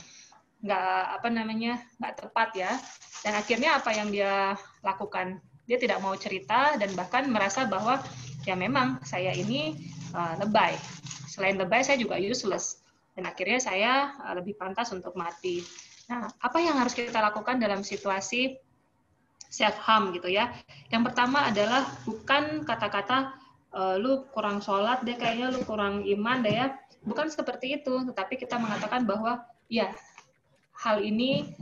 S3: tepat ya. Dan akhirnya apa yang dia lakukan? Dia tidak mau cerita dan bahkan merasa bahwa ya memang saya ini lebay. Selain lebay, saya juga useless. Dan akhirnya saya lebih pantas untuk mati. Nah, apa yang harus kita lakukan dalam situasi self-harm gitu ya? Yang pertama adalah bukan kata-kata lu kurang sholat deh kayaknya, lu kurang iman deh ya. Bukan seperti itu, tetapi kita mengatakan bahwa ya hal ini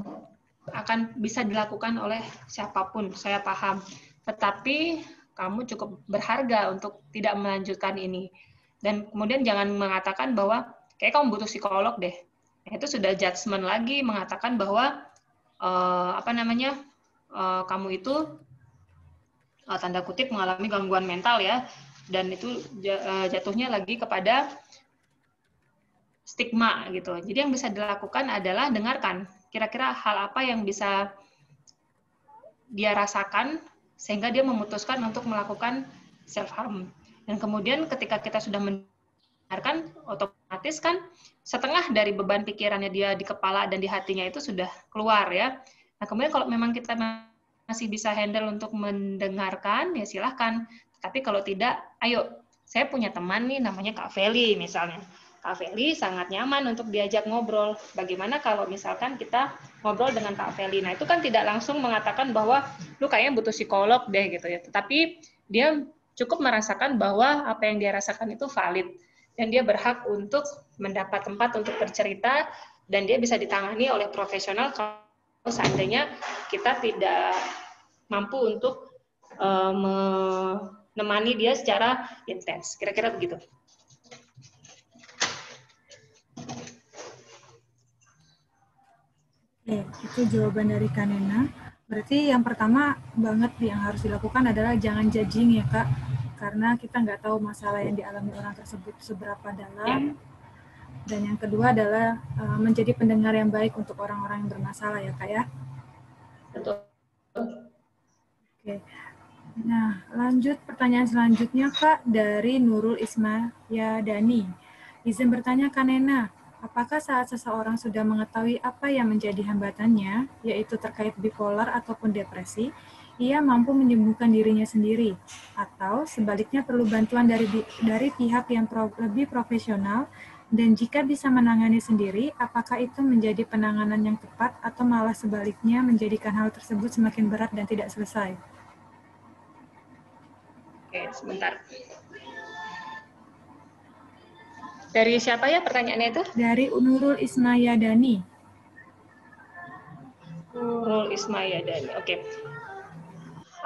S3: akan bisa dilakukan oleh siapapun, saya paham. Tetapi kamu cukup berharga untuk tidak melanjutkan ini. Dan kemudian jangan mengatakan bahwa kayak kamu butuh psikolog deh. Itu sudah judgement lagi, mengatakan bahwa kamu itu tanda kutip mengalami gangguan mental ya. Dan itu jatuhnya lagi kepada stigma gitu. Jadi yang bisa dilakukan adalah dengarkan kira-kira hal apa yang bisa dia rasakan sehingga dia memutuskan untuk melakukan self harm. Dan kemudian ketika kita sudah mendengarkan, otomatis kan setengah dari beban pikirannya dia di kepala dan di hatinya itu sudah keluar ya. Nah kemudian kalau memang kita masih bisa handle untuk mendengarkan, ya silahkan. Tapi kalau tidak, ayo, saya punya teman nih namanya Kak Feli misalnya. Kak Feli sangat nyaman untuk diajak ngobrol. Bagaimana kalau misalkan kita ngobrol dengan Kak Feli? Nah, itu kan tidak langsung mengatakan bahwa lu kayaknya butuh psikolog deh gitu ya. Tetapi dia cukup merasakan bahwa apa yang dia rasakan itu valid. Dan dia berhak untuk mendapat tempat untuk bercerita dan dia bisa ditangani oleh profesional kalau seandainya kita tidak mampu untuk menemani dia secara intens. Kira-kira begitu.
S2: Oke, itu jawaban dari Kanena. Berarti yang pertama banget yang harus dilakukan adalah jangan judging ya Kak, karena kita nggak tahu masalah yang dialami orang tersebut seberapa dalam. Dan yang kedua adalah menjadi pendengar yang baik untuk orang-orang yang bermasalah ya Kak ya.
S3: Betul.
S2: Oke. Nah, lanjut pertanyaan selanjutnya Kak dari Nurul Ismayadani. Izin bertanya Kanena, apakah saat seseorang sudah mengetahui apa yang menjadi hambatannya, yaitu terkait bipolar ataupun depresi, ia mampu menyembuhkan dirinya sendiri, atau sebaliknya perlu bantuan dari pihak yang lebih profesional, dan jika bisa menangani sendiri, apakah itu menjadi penanganan yang tepat atau malah sebaliknya menjadikan hal tersebut semakin berat dan tidak selesai?
S3: Oke, sebentar. Dari siapa ya pertanyaannya itu?
S2: Dari Nurul Ismayadani.
S3: Nurul Ismayadani, oke.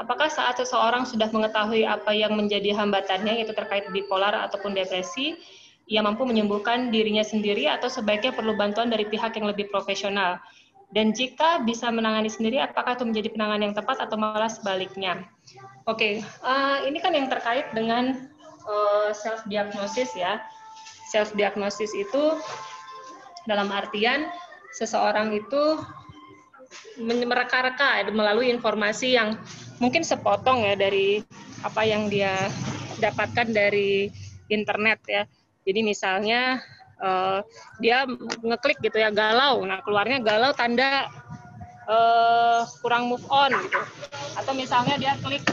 S3: Apakah saat seseorang sudah mengetahui apa yang menjadi hambatannya, yaitu terkait bipolar ataupun depresi, ia mampu menyembuhkan dirinya sendiri atau sebaiknya perlu bantuan dari pihak yang lebih profesional? Dan jika bisa menangani sendiri, apakah itu menjadi penanganan yang tepat atau malah sebaliknya? Oke, ini kan yang terkait dengan self-diagnosis ya. Self-diagnosis itu dalam artian seseorang itu mereka-reka melalui informasi yang mungkin sepotong ya dari apa yang dia dapatkan dari internet ya. Jadi misalnya dia ngeklik gitu ya galau, nah keluarnya galau tanda kurang move on gitu. Atau misalnya dia klik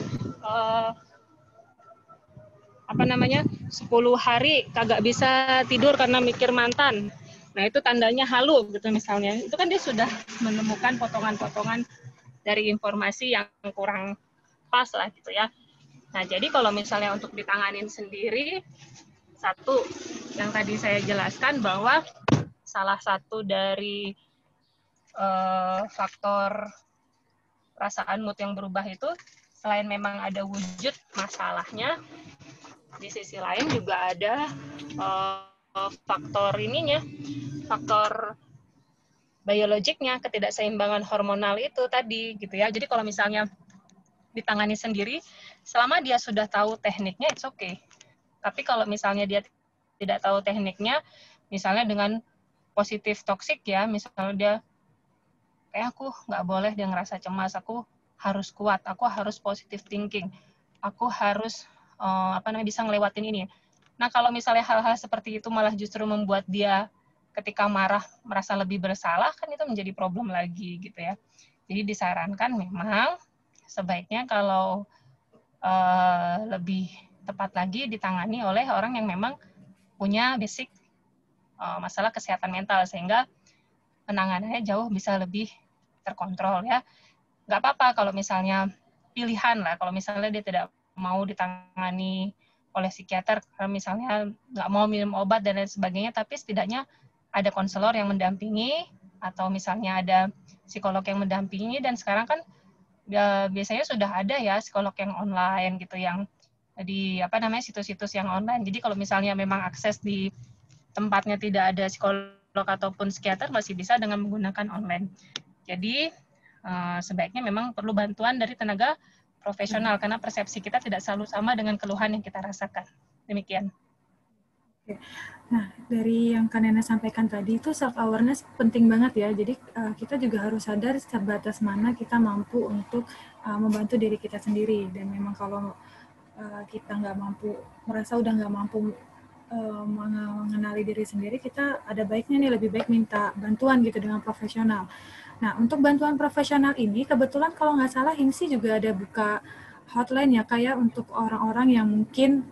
S3: 10 hari kagak bisa tidur karena mikir mantan. Nah, itu tandanya halu gitu misalnya. Itu kan dia sudah menemukan potongan-potongan dari informasi yang kurang pas lah gitu ya. Nah, jadi kalau misalnya untuk ditanganin sendiri, satu yang tadi saya jelaskan bahwa salah satu dari faktor perasaan mood yang berubah itu selain memang ada wujud masalahnya, di sisi lain juga ada faktor faktor biologiknya, ketidakseimbangan hormonal itu tadi gitu ya. Jadi kalau misalnya ditangani sendiri, selama dia sudah tahu tekniknya, it's okay. Tapi kalau misalnya dia tidak tahu tekniknya, misalnya dengan positif toksik ya, misalnya dia kayak aku nggak boleh dia ngerasa cemas, aku harus kuat, aku harus positive thinking, aku harus bisa ngelewatin ini. Nah, kalau misalnya hal-hal seperti itu malah justru membuat dia ketika marah merasa lebih bersalah, kan itu menjadi problem lagi gitu ya. Jadi disarankan memang sebaiknya kalau lebih tepat lagi ditangani oleh orang yang memang punya basic masalah kesehatan mental sehingga penanganannya jauh bisa lebih terkontrol ya. Nggak apa-apa kalau misalnya pilihan lah, kalau misalnya dia tidak mau ditangani oleh psikiater karena misalnya nggak mau minum obat dan lain sebagainya, tapi setidaknya ada konselor yang mendampingi atau misalnya ada psikolog yang mendampingi. Dan sekarang kan ya, biasanya sudah ada ya psikolog yang online gitu, yang di situs-situs yang online. Jadi kalau misalnya memang akses di tempatnya tidak ada psikolog ataupun psikiater, masih bisa dengan menggunakan online. Jadi sebaiknya memang perlu bantuan dari tenaga profesional karena persepsi kita tidak selalu sama dengan keluhan yang kita rasakan. Demikian.
S2: Oke. Nah, dari yang Kanena sampaikan tadi itu self-awareness penting banget ya. Jadi kita juga harus sadar sebatas mana kita mampu untuk membantu diri kita sendiri. Dan memang kalau kita nggak mampu, merasa udah nggak mampu mengenali diri sendiri, kita ada baiknya nih lebih baik minta bantuan gitu dengan profesional. Nah, untuk bantuan profesional ini, kebetulan kalau nggak salah HIMSI juga ada buka hotline ya, kayak untuk orang-orang yang mungkin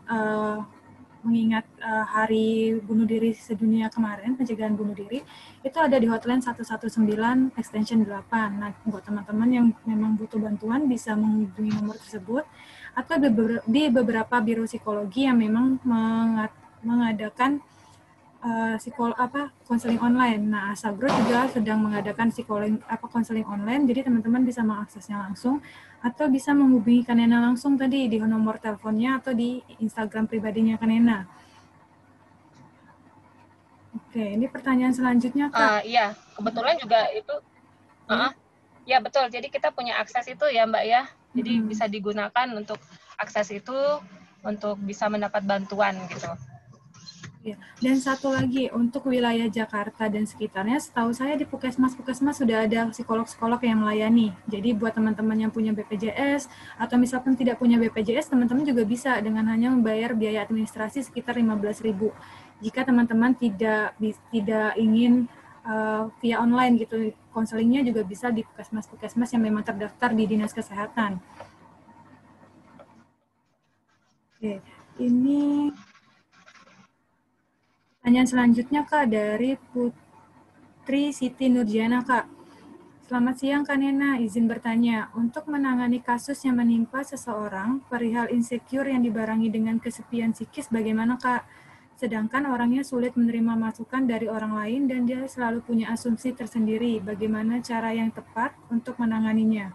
S2: mengingat hari bunuh diri sedunia kemarin, pencegahan bunuh diri, itu ada di hotline 119 extension 8. Nah, buat teman-teman yang memang butuh bantuan bisa menghubungi nomor tersebut, atau di beberapa biro psikologi yang memang mengadakan konseling online. Nah, Asagro juga sedang mengadakan konseling online, jadi teman-teman bisa mengaksesnya langsung atau bisa menghubungi Kanena langsung tadi di nomor teleponnya atau di Instagram pribadinya Kanena. Oke, ini pertanyaan selanjutnya, Kak.
S3: Iya, kebetulan juga itu. Ya betul. Jadi kita punya akses itu ya, Mbak ya. Jadi bisa digunakan untuk akses itu untuk bisa mendapat bantuan gitu.
S2: Ya. Dan satu lagi, untuk wilayah Jakarta dan sekitarnya, setahu saya di Puskesmas sudah ada psikolog-psikolog yang melayani. Jadi buat teman-teman yang punya BPJS, atau misalkan tidak punya BPJS, teman-teman juga bisa dengan hanya membayar biaya administrasi sekitar 15.000. Jika teman-teman tidak ingin via online gitu, konselingnya juga bisa di puskesmas-puskesmas yang memang terdaftar di Dinas Kesehatan. Oke, ini pertanyaan selanjutnya, Kak, dari Putri Siti Nurjana, Kak. Selamat siang, Kak Nena. Izin bertanya, untuk menangani kasus yang menimpa seseorang, perihal insecure yang dibarengi dengan kesepian psikis, bagaimana, Kak? Sedangkan orangnya sulit menerima masukan dari orang lain dan dia selalu punya asumsi tersendiri. Bagaimana cara yang tepat untuk menanganinya?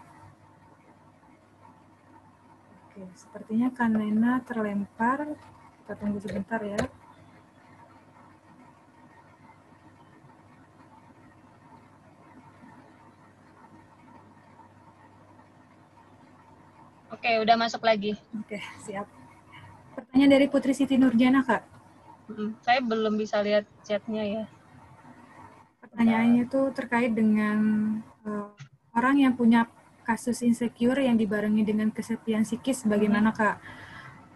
S2: Oke, sepertinya Kak Nena terlempar. Kita tunggu sebentar ya.
S3: Oke, udah masuk lagi.
S2: Oke, siap. Pertanyaan dari Putri Siti Nurjana, Kak.
S3: Saya belum bisa lihat chatnya ya.
S2: Pertanyaannya tuh terkait dengan orang yang punya kasus insecure yang dibarengi dengan kesepian psikis, bagaimana, Kak?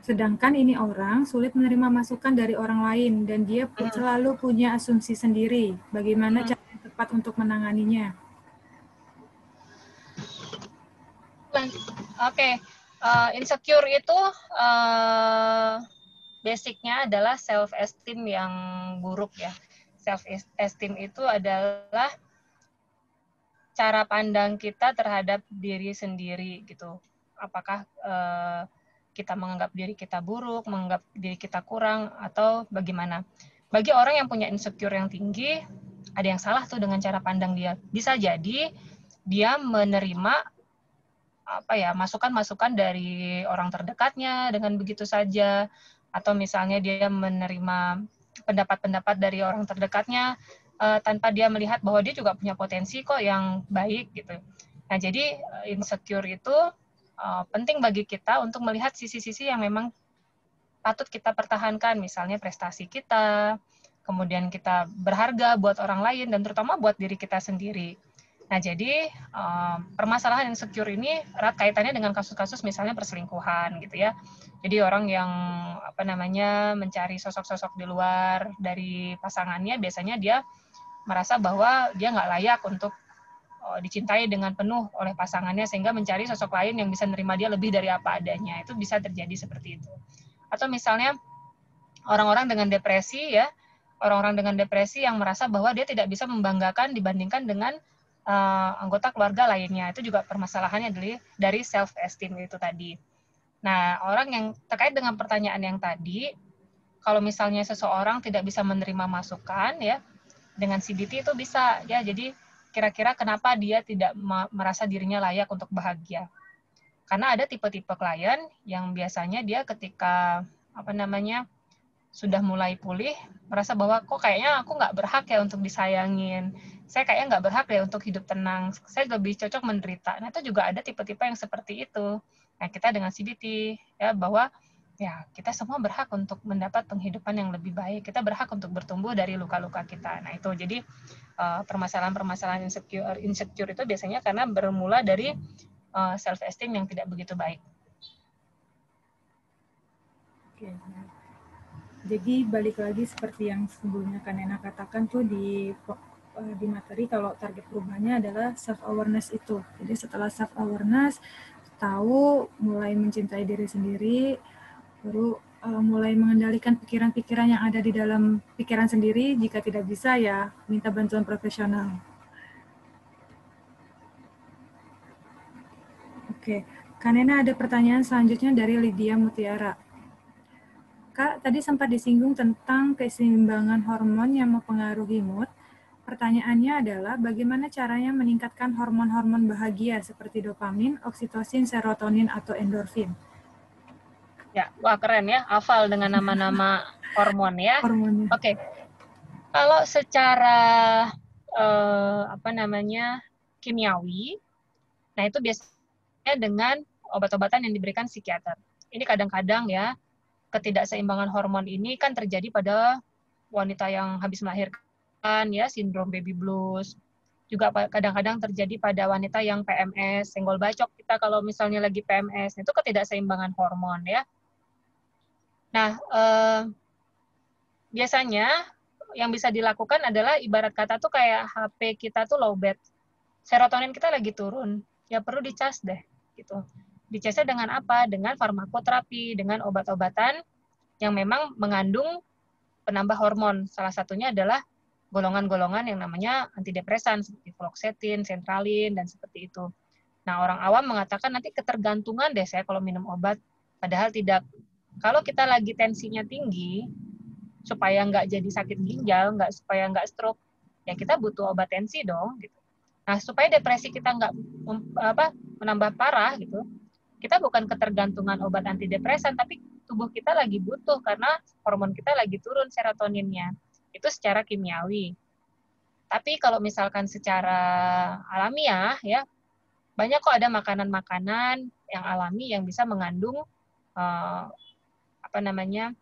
S2: Sedangkan ini orang sulit menerima masukan dari orang lain dan dia selalu punya asumsi sendiri. Bagaimana cara yang tepat untuk menanganinya?
S3: Oke, insecure itu basicnya adalah self esteem yang buruk ya. Self esteem itu adalah cara pandang kita terhadap diri sendiri gitu. Apakah kita menganggap diri kita buruk, menganggap diri kita kurang, atau bagaimana? Bagi orang yang punya insecure yang tinggi, ada yang salah tuh dengan cara pandang dia. Bisa jadi dia menerima masukan-masukan dari orang terdekatnya dengan begitu saja, atau misalnya dia menerima pendapat-pendapat dari orang terdekatnya tanpa dia melihat bahwa dia juga punya potensi kok yang baik gitu. Nah, jadi insecure itu penting bagi kita untuk melihat sisi-sisi yang memang patut kita pertahankan, misalnya prestasi kita, kemudian kita berharga buat orang lain dan terutama buat diri kita sendiri. Nah, jadi permasalahan insecure ini erat kaitannya dengan kasus-kasus misalnya perselingkuhan gitu ya. Jadi orang yang mencari sosok-sosok di luar dari pasangannya, biasanya dia merasa bahwa dia nggak layak untuk dicintai dengan penuh oleh pasangannya, sehingga mencari sosok lain yang bisa menerima dia lebih dari apa adanya. Itu bisa terjadi seperti itu. Atau misalnya orang-orang dengan depresi ya, orang-orang dengan depresi yang merasa bahwa dia tidak bisa membanggakan dibandingkan dengan anggota keluarga lainnya. Itu juga permasalahannya dari self esteem itu tadi. Nah, orang yang terkait dengan pertanyaan yang tadi, kalau misalnya seseorang tidak bisa menerima masukan ya, dengan CBT itu bisa ya. Jadi kira-kira kenapa dia tidak merasa dirinya layak untuk bahagia? Karena ada tipe-tipe klien yang biasanya dia ketika sudah mulai pulih, merasa bahwa kok kayaknya aku nggak berhak ya untuk disayangin, saya kayaknya nggak berhak ya untuk hidup tenang, saya lebih cocok menderita. Nah, itu juga ada tipe-tipe yang seperti itu. Nah, kita dengan CBT ya, bahwa ya kita semua berhak untuk mendapat penghidupan yang lebih baik, kita berhak untuk bertumbuh dari luka-luka kita. Nah, itu jadi permasalahan-permasalahan insecure itu biasanya karena bermula dari self esteem yang tidak begitu baik.
S2: Oke. Jadi balik lagi seperti yang sebelumnya Kak Nena katakan tuh di materi, kalau target perubahannya adalah self awareness itu. Jadi setelah self awareness, tahu, mulai mencintai diri sendiri, baru mulai mengendalikan pikiran-pikiran yang ada di dalam pikiran sendiri. Jika tidak bisa ya minta bantuan profesional. Oke, Kak Nena ada pertanyaan selanjutnya dari Lydia Mutiara. Kak, tadi sempat disinggung tentang keseimbangan hormon yang mempengaruhi mood. Pertanyaannya adalah bagaimana caranya meningkatkan hormon-hormon bahagia seperti dopamin, oksitosin, serotonin, atau endorfin?
S3: Ya, wah keren ya, hafal dengan nama-nama hormon ya.
S2: Hormonnya.
S3: Oke, kalau secara kimiawi, nah itu biasanya dengan obat-obatan yang diberikan psikiater. Ini kadang-kadang ya, ketidakseimbangan hormon ini kan terjadi pada wanita yang habis melahirkan ya, sindrom baby blues. Juga kadang-kadang terjadi pada wanita yang PMS, senggol bacok kita kalau misalnya lagi PMS, itu ketidakseimbangan hormon ya. Nah, biasanya yang bisa dilakukan adalah ibarat kata tuh kayak HP kita tuh low bat. Serotonin kita lagi turun, ya perlu dicas deh gitu. Dicasnya dengan apa? Dengan farmakoterapi, dengan obat-obatan yang memang mengandung penambah hormon. Salah satunya adalah golongan-golongan yang namanya antidepresan seperti fluoxetine, sertralin, dan seperti itu. Nah, orang awam mengatakan nanti ketergantungan deh saya kalau minum obat. Padahal tidak. Kalau kita lagi tensinya tinggi, supaya nggak jadi sakit ginjal, supaya nggak stroke, ya kita butuh obat tensi dong. Gitu. Nah, supaya depresi kita nggak menambah parah gitu, kita bukan ketergantungan obat antidepresan, tapi tubuh kita lagi butuh karena hormon kita lagi turun serotoninnya. Itu secara kimiawi. Tapi kalau misalkan secara alamiah ya, banyak kok ada makanan-makanan yang alami yang bisa mengandung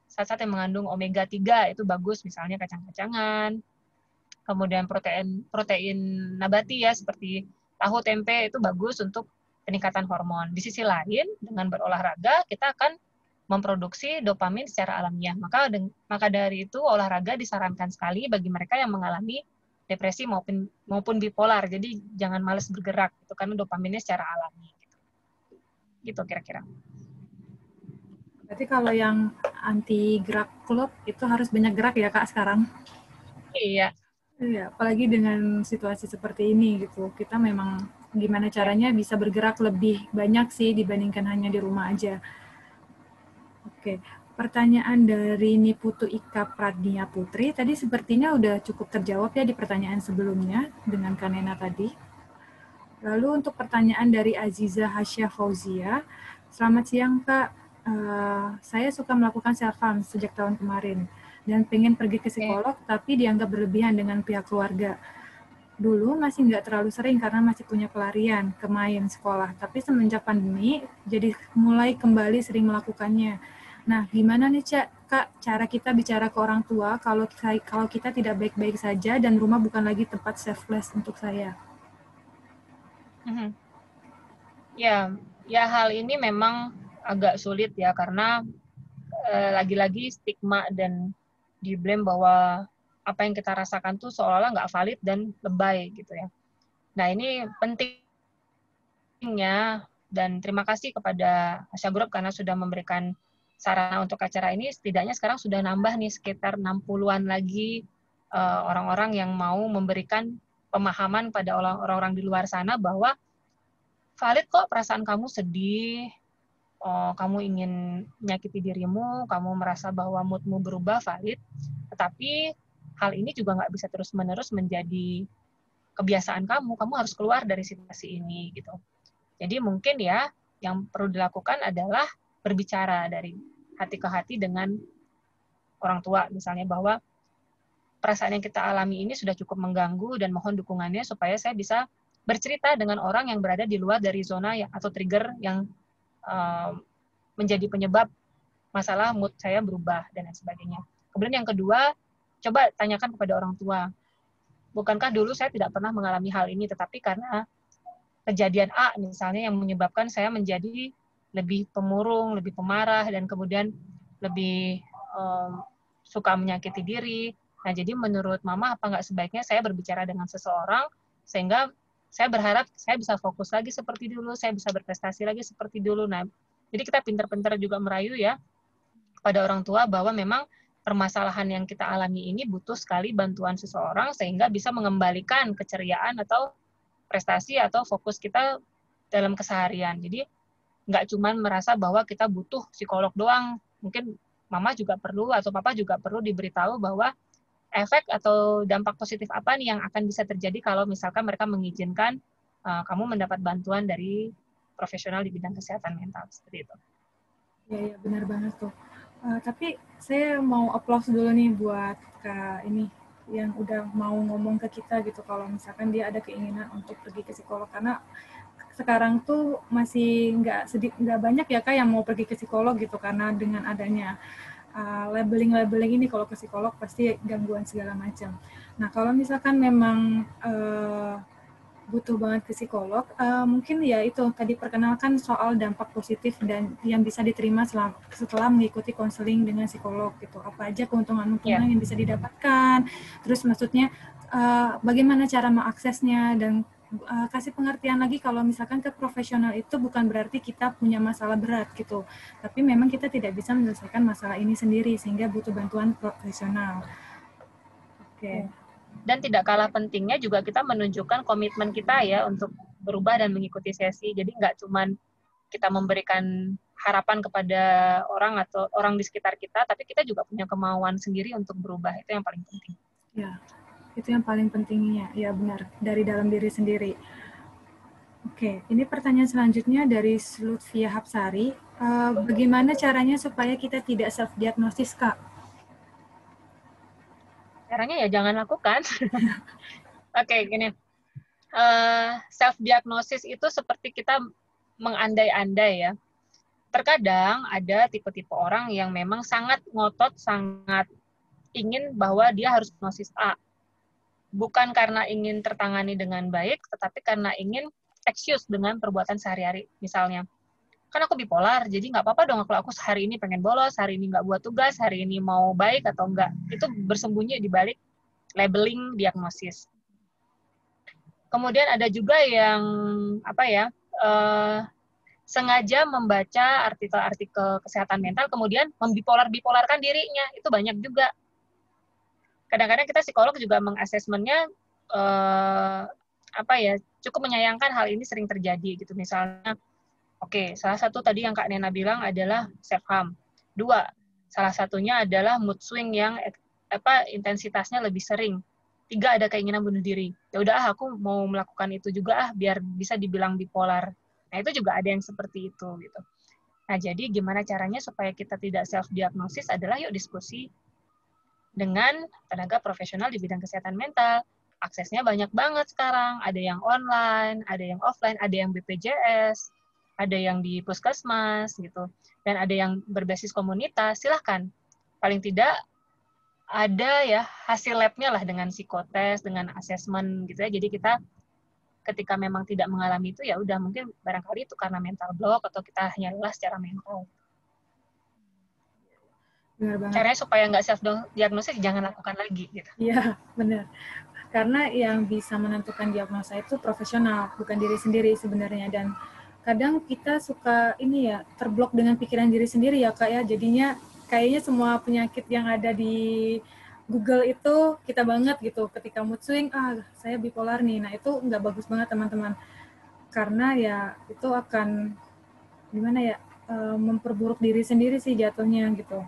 S3: zat-zat yang mengandung omega 3 itu bagus, misalnya kacang-kacangan. Kemudian protein nabati ya seperti tahu, tempe itu bagus untuk peningkatan hormon. Di sisi lain, dengan berolahraga kita akan memproduksi dopamin secara alamiah. Maka dari itu olahraga disarankan sekali bagi mereka yang mengalami depresi maupun bipolar. Jadi jangan malas bergerak itu karena dopaminnya secara alami. Gitu kira-kira.
S2: Berarti kalau yang anti gerak klub itu harus banyak gerak ya Kak sekarang?
S3: Iya.
S2: Iya, apalagi dengan situasi seperti ini gitu. Kita memang gimana caranya bisa bergerak lebih banyak sih dibandingkan hanya di rumah aja. Oke, pertanyaan dari Niputu Ika Pradnia Putri tadi sepertinya udah cukup terjawab ya di pertanyaan sebelumnya dengan Kanena tadi. Lalu untuk pertanyaan dari Aziza Hasya Fauzia, selamat siang Kak. Saya suka melakukan self-harm sejak tahun kemarin dan pengen pergi ke psikolog, tapi dianggap berlebihan dengan pihak keluarga. Dulu masih nggak terlalu sering karena masih punya pelarian ke main sekolah, tapi semenjak pandemi jadi mulai kembali sering melakukannya. Nah, gimana nih Kak, cara kita bicara ke orang tua kalau kita tidak baik-baik saja dan rumah bukan lagi tempat selfless untuk saya?
S3: Ya hal ini memang agak sulit ya karena lagi-lagi stigma dan di-blame bahwa apa yang kita rasakan tuh seolah-olah nggak valid dan lebay gitu ya. Nah ini pentingnya dan terima kasih kepada Asya Group karena sudah memberikan sarana untuk acara ini. Setidaknya sekarang sudah nambah nih sekitar 60-an lagi orang-orang yang mau memberikan pemahaman pada orang-orang di luar sana bahwa valid kok perasaan kamu sedih, kamu ingin menyakiti dirimu, kamu merasa bahwa moodmu berubah, valid. Tetapi hal ini juga nggak bisa terus-menerus menjadi kebiasaan kamu harus keluar dari situasi ini gitu. Jadi mungkin ya yang perlu dilakukan adalah berbicara dari hati ke hati dengan orang tua misalnya bahwa perasaan yang kita alami ini sudah cukup mengganggu dan mohon dukungannya supaya saya bisa bercerita dengan orang yang berada di luar dari zona atau trigger yang menjadi penyebab masalah mood saya berubah dan lain sebagainya. Kemudian yang kedua, coba tanyakan kepada orang tua. Bukankah dulu saya tidak pernah mengalami hal ini, tetapi karena kejadian A misalnya yang menyebabkan saya menjadi lebih pemurung, lebih pemarah, dan kemudian lebih suka menyakiti diri. Nah, jadi menurut Mama, apa nggak sebaiknya saya berbicara dengan seseorang sehingga saya berharap saya bisa fokus lagi seperti dulu, saya bisa berprestasi lagi seperti dulu. Nah, jadi kita pintar-pintar juga merayu ya pada orang tua bahwa memang permasalahan yang kita alami ini butuh sekali bantuan seseorang sehingga bisa mengembalikan keceriaan atau prestasi atau fokus kita dalam keseharian. Jadi nggak cuma merasa bahwa kita butuh psikolog doang, mungkin mama juga perlu atau papa juga perlu diberitahu bahwa efek atau dampak positif apa nih yang akan bisa terjadi kalau misalkan mereka mengizinkan kamu mendapat bantuan dari profesional di bidang kesehatan mental, seperti itu.
S2: Ya, benar banget tuh. Tapi saya mau applause dulu nih buat Kak ini yang udah mau ngomong ke kita gitu kalau misalkan dia ada keinginan untuk pergi ke psikolog, karena sekarang tuh masih nggak banyak ya Kak yang mau pergi ke psikolog gitu, karena dengan adanya labeling ini kalau ke psikolog pasti gangguan segala macam. Nah kalau misalkan memang butuh banget ke psikolog, mungkin ya itu tadi perkenalkan soal dampak positif dan yang bisa diterima setelah mengikuti konseling dengan psikolog gitu. Apa aja keuntungan-keuntungan yang bisa didapatkan, terus maksudnya bagaimana cara mengaksesnya, dan kasih pengertian lagi kalau misalkan ke profesional itu bukan berarti kita punya masalah berat gitu, tapi memang kita tidak bisa menyelesaikan masalah ini sendiri sehingga butuh bantuan profesional. Oke.
S3: Dan tidak kalah pentingnya juga kita menunjukkan komitmen kita ya untuk berubah dan mengikuti sesi. Jadi nggak cuman kita memberikan harapan kepada orang atau orang di sekitar kita, tapi kita juga punya kemauan sendiri untuk berubah. Itu yang paling penting.
S2: Ya, itu yang paling pentingnya. Ya benar, dari dalam diri sendiri. Oke, ini pertanyaan selanjutnya dari Lutfia Hapsari. Bagaimana caranya supaya kita tidak self-diagnosis, Kak?
S3: Caranya ya jangan lakukan. Oke, gini. Self-diagnosis itu seperti kita mengandai-andai ya. Terkadang ada tipe-tipe orang yang memang sangat ngotot, sangat ingin bahwa dia harus diagnosis A. Bukan karena ingin tertangani dengan baik, tetapi karena ingin excuse dengan perbuatan sehari-hari. Misalnya, kan aku bipolar, jadi nggak apa-apa dong kalau aku hari ini pengen bolos, hari ini nggak buat tugas, hari ini mau baik atau enggak. Itu bersembunyi di balik labeling diagnosis. Kemudian ada juga yang sengaja membaca artikel-artikel kesehatan mental, kemudian membipolar-bipolarkan dirinya. Itu banyak juga. Kadang-kadang kita psikolog juga mengasesmennya cukup menyayangkan hal ini sering terjadi gitu. Misalnya, salah satu tadi yang Kak Nena bilang adalah self-harm. 2, salah satunya adalah mood swing yang intensitasnya lebih sering. 3, ada keinginan bunuh diri. Ya udah, aku mau melakukan itu juga biar bisa dibilang bipolar. Nah, itu juga ada yang seperti itu gitu. Nah, jadi gimana caranya supaya kita tidak self-diagnosis adalah yuk diskusi dengan tenaga profesional di bidang kesehatan mental. Aksesnya banyak banget sekarang. Ada yang online, ada yang offline, ada yang BPJS, ada yang di puskesmas gitu, dan ada yang berbasis komunitas. Silahkan. Paling tidak ada ya hasil lab-nya lah dengan psikotes, dengan asesmen gitu ya. Jadi kita ketika memang tidak mengalami itu ya udah, mungkin barangkali itu karena mental block atau kita hanya lelah secara mental.
S2: Benar banget.
S3: Caranya supaya nggak self-diagnosis, jangan lakukan lagi. Gitu.
S2: Iya, benar. Karena yang bisa menentukan diagnosa itu profesional, bukan diri sendiri sebenarnya. Dan kadang kita suka terblok dengan pikiran diri sendiri ya Kak ya. Jadinya kayaknya semua penyakit yang ada di Google itu kita banget gitu. Ketika mood swing, saya bipolar nih. Nah itu nggak bagus banget teman-teman. Karena ya itu akan memperburuk diri sendiri sih jatuhnya gitu.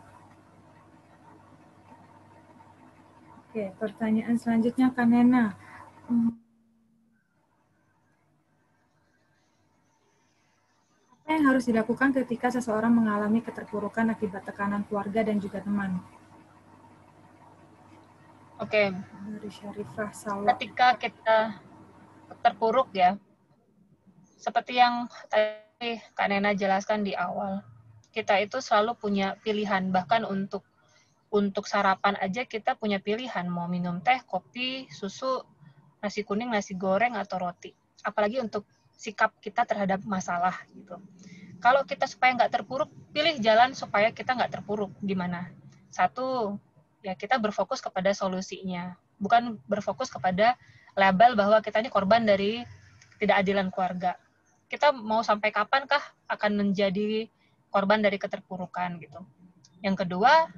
S2: Oke, pertanyaan selanjutnya Kak Nena. Apa yang harus dilakukan ketika seseorang mengalami keterpurukan akibat tekanan keluarga dan juga teman?
S3: Oke.
S2: Dari Syarifah Salwa.
S3: Ketika kita terpuruk ya, seperti yang tadi Kak Nena jelaskan di awal, kita itu selalu punya pilihan, bahkan untuk sarapan aja kita punya pilihan, mau minum teh, kopi, susu, nasi kuning, nasi goreng, atau roti. Apalagi untuk sikap kita terhadap masalah gitu. Kalau kita supaya nggak terpuruk, pilih jalan supaya kita nggak terpuruk. Gimana? 1, ya kita berfokus kepada solusinya, bukan berfokus kepada label bahwa kita ini korban dari ketidakadilan keluarga. Kita mau sampai kapankah akan menjadi korban dari keterpurukan gitu. Yang kedua,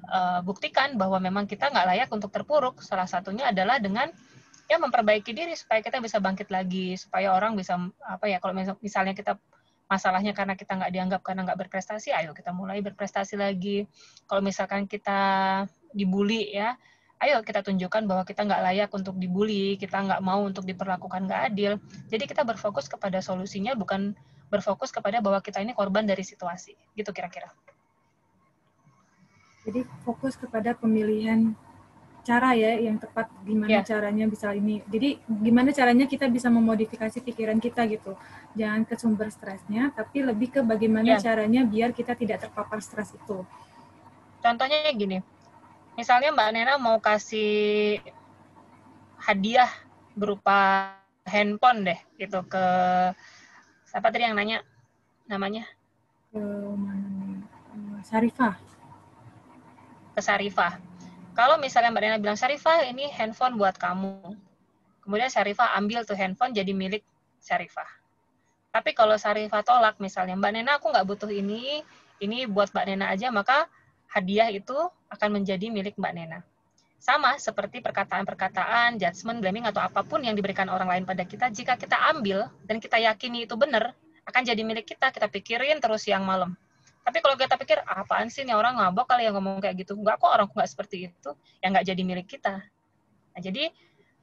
S3: buktikan bahwa memang kita nggak layak untuk terpuruk. Salah satunya adalah dengan memperbaiki diri supaya kita bisa bangkit lagi, supaya orang bisa kalau misalnya kita masalahnya karena kita nggak dianggap karena nggak berprestasi, ayo kita mulai berprestasi lagi. Kalau misalkan kita dibully ya, ayo kita tunjukkan bahwa kita nggak layak untuk dibully, kita nggak mau untuk diperlakukan nggak adil. Jadi kita berfokus kepada solusinya, bukan berfokus kepada bahwa kita ini korban dari situasi. Gitu kira-kira.
S2: Jadi fokus kepada pemilihan cara ya yang tepat, gimana caranya bisa ini. Jadi gimana caranya kita bisa memodifikasi pikiran kita gitu. Jangan ke sumber stresnya, tapi lebih ke bagaimana caranya biar kita tidak terpapar stres itu.
S3: Contohnya gini, misalnya Mbak Nena mau kasih hadiah berupa handphone deh gitu ke siapa tadi yang nanya namanya?
S2: Syarifah.
S3: Ke Syarifah. Kalau misalnya Mbak Nena bilang, Syarifah ini handphone buat kamu. Kemudian Syarifah ambil tuh handphone jadi milik Syarifah. Tapi kalau Syarifah tolak misalnya, Mbak Nena aku nggak butuh ini buat Mbak Nena aja, maka hadiah itu akan menjadi milik Mbak Nena. Sama seperti perkataan-perkataan, judgment, blaming, atau apapun yang diberikan orang lain pada kita, jika kita ambil dan kita yakini itu benar, akan jadi milik kita, kita pikirin terus siang malam. Tapi kalau kita pikir, apaan sih nih orang ngabok kali yang ngomong kayak gitu, enggak kok, orangku nggak seperti itu, ya nggak jadi milik kita. Nah, jadi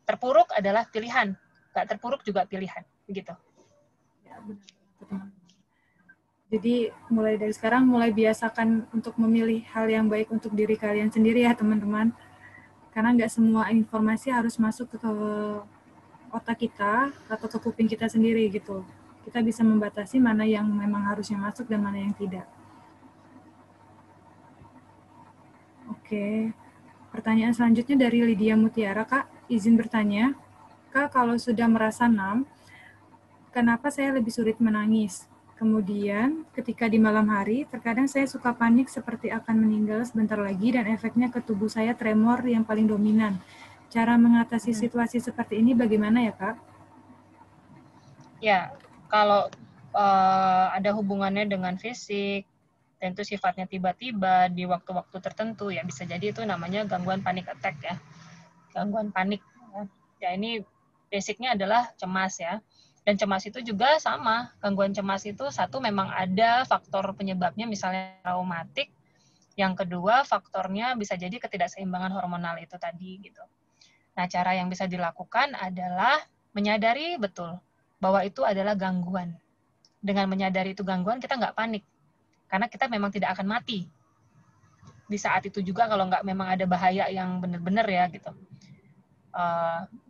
S3: terpuruk adalah pilihan, nggak terpuruk juga pilihan, begitu.
S2: Ya, benar. Jadi mulai dari sekarang, mulai biasakan untuk memilih hal yang baik untuk diri kalian sendiri ya teman-teman. Karena nggak semua informasi harus masuk ke otak kita atau ke kuping kita sendiri gitu. Kita bisa membatasi mana yang memang harusnya masuk dan mana yang tidak. Oke, pertanyaan selanjutnya dari Lydia Mutiara, Kak. Izin bertanya, Kak, kalau sudah merasa numb, kenapa saya lebih sulit menangis? Kemudian, ketika di malam hari, terkadang saya suka panik seperti akan meninggal sebentar lagi dan efeknya ke tubuh saya tremor yang paling dominan. Cara mengatasi situasi seperti ini bagaimana ya, Kak?
S3: Ya, kalau ada hubungannya dengan fisik, dan itu sifatnya tiba-tiba di waktu-waktu tertentu, ya bisa jadi itu namanya gangguan panic attack ya. Gangguan panik. Ya, ini basicnya adalah cemas ya. Dan cemas itu juga sama, gangguan cemas itu satu memang ada faktor penyebabnya misalnya traumatik, yang kedua faktornya bisa jadi ketidakseimbangan hormonal itu tadi gitu. Nah, cara yang bisa dilakukan adalah menyadari betul bahwa itu adalah gangguan. Dengan menyadari itu gangguan, kita nggak panik. Karena kita memang tidak akan mati. Di saat itu juga kalau nggak memang ada bahaya yang benar-benar ya gitu.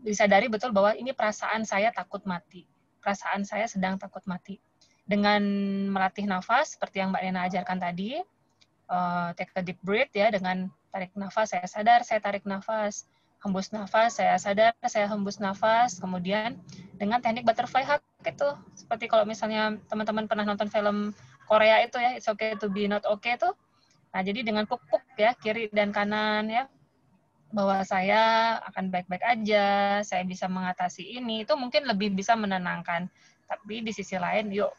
S3: Disadari betul bahwa ini perasaan saya takut mati. Perasaan saya sedang takut mati. Dengan melatih nafas, seperti yang Mbak Nena ajarkan tadi, take a deep breath ya, dengan tarik nafas, saya sadar, saya tarik nafas, hembus nafas, saya sadar, saya hembus nafas, kemudian dengan teknik butterfly hug itu, seperti kalau misalnya teman-teman pernah nonton film Korea itu ya, It's Okay to Be Not Okay itu, nah jadi dengan puk-puk ya, kiri dan kanan ya, bahwa saya akan baik-baik aja, saya bisa mengatasi ini, itu mungkin lebih bisa menenangkan. Tapi di sisi lain, yuk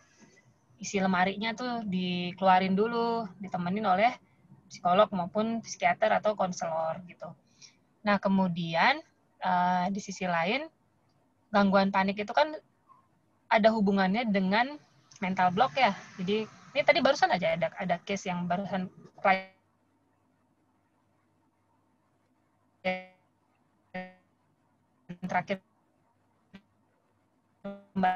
S3: isi lemarinya tuh dikeluarin dulu, ditemenin oleh psikolog maupun psikiater atau konselor gitu. Nah kemudian di sisi lain, gangguan panik itu kan ada hubungannya dengan mental block ya. Jadi ini tadi barusan aja ada case yang barusan terakhir Mbak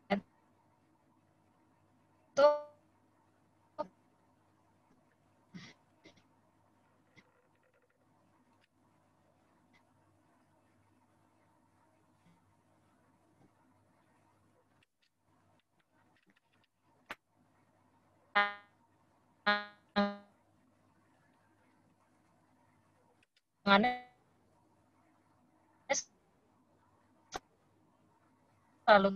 S3: itu selalu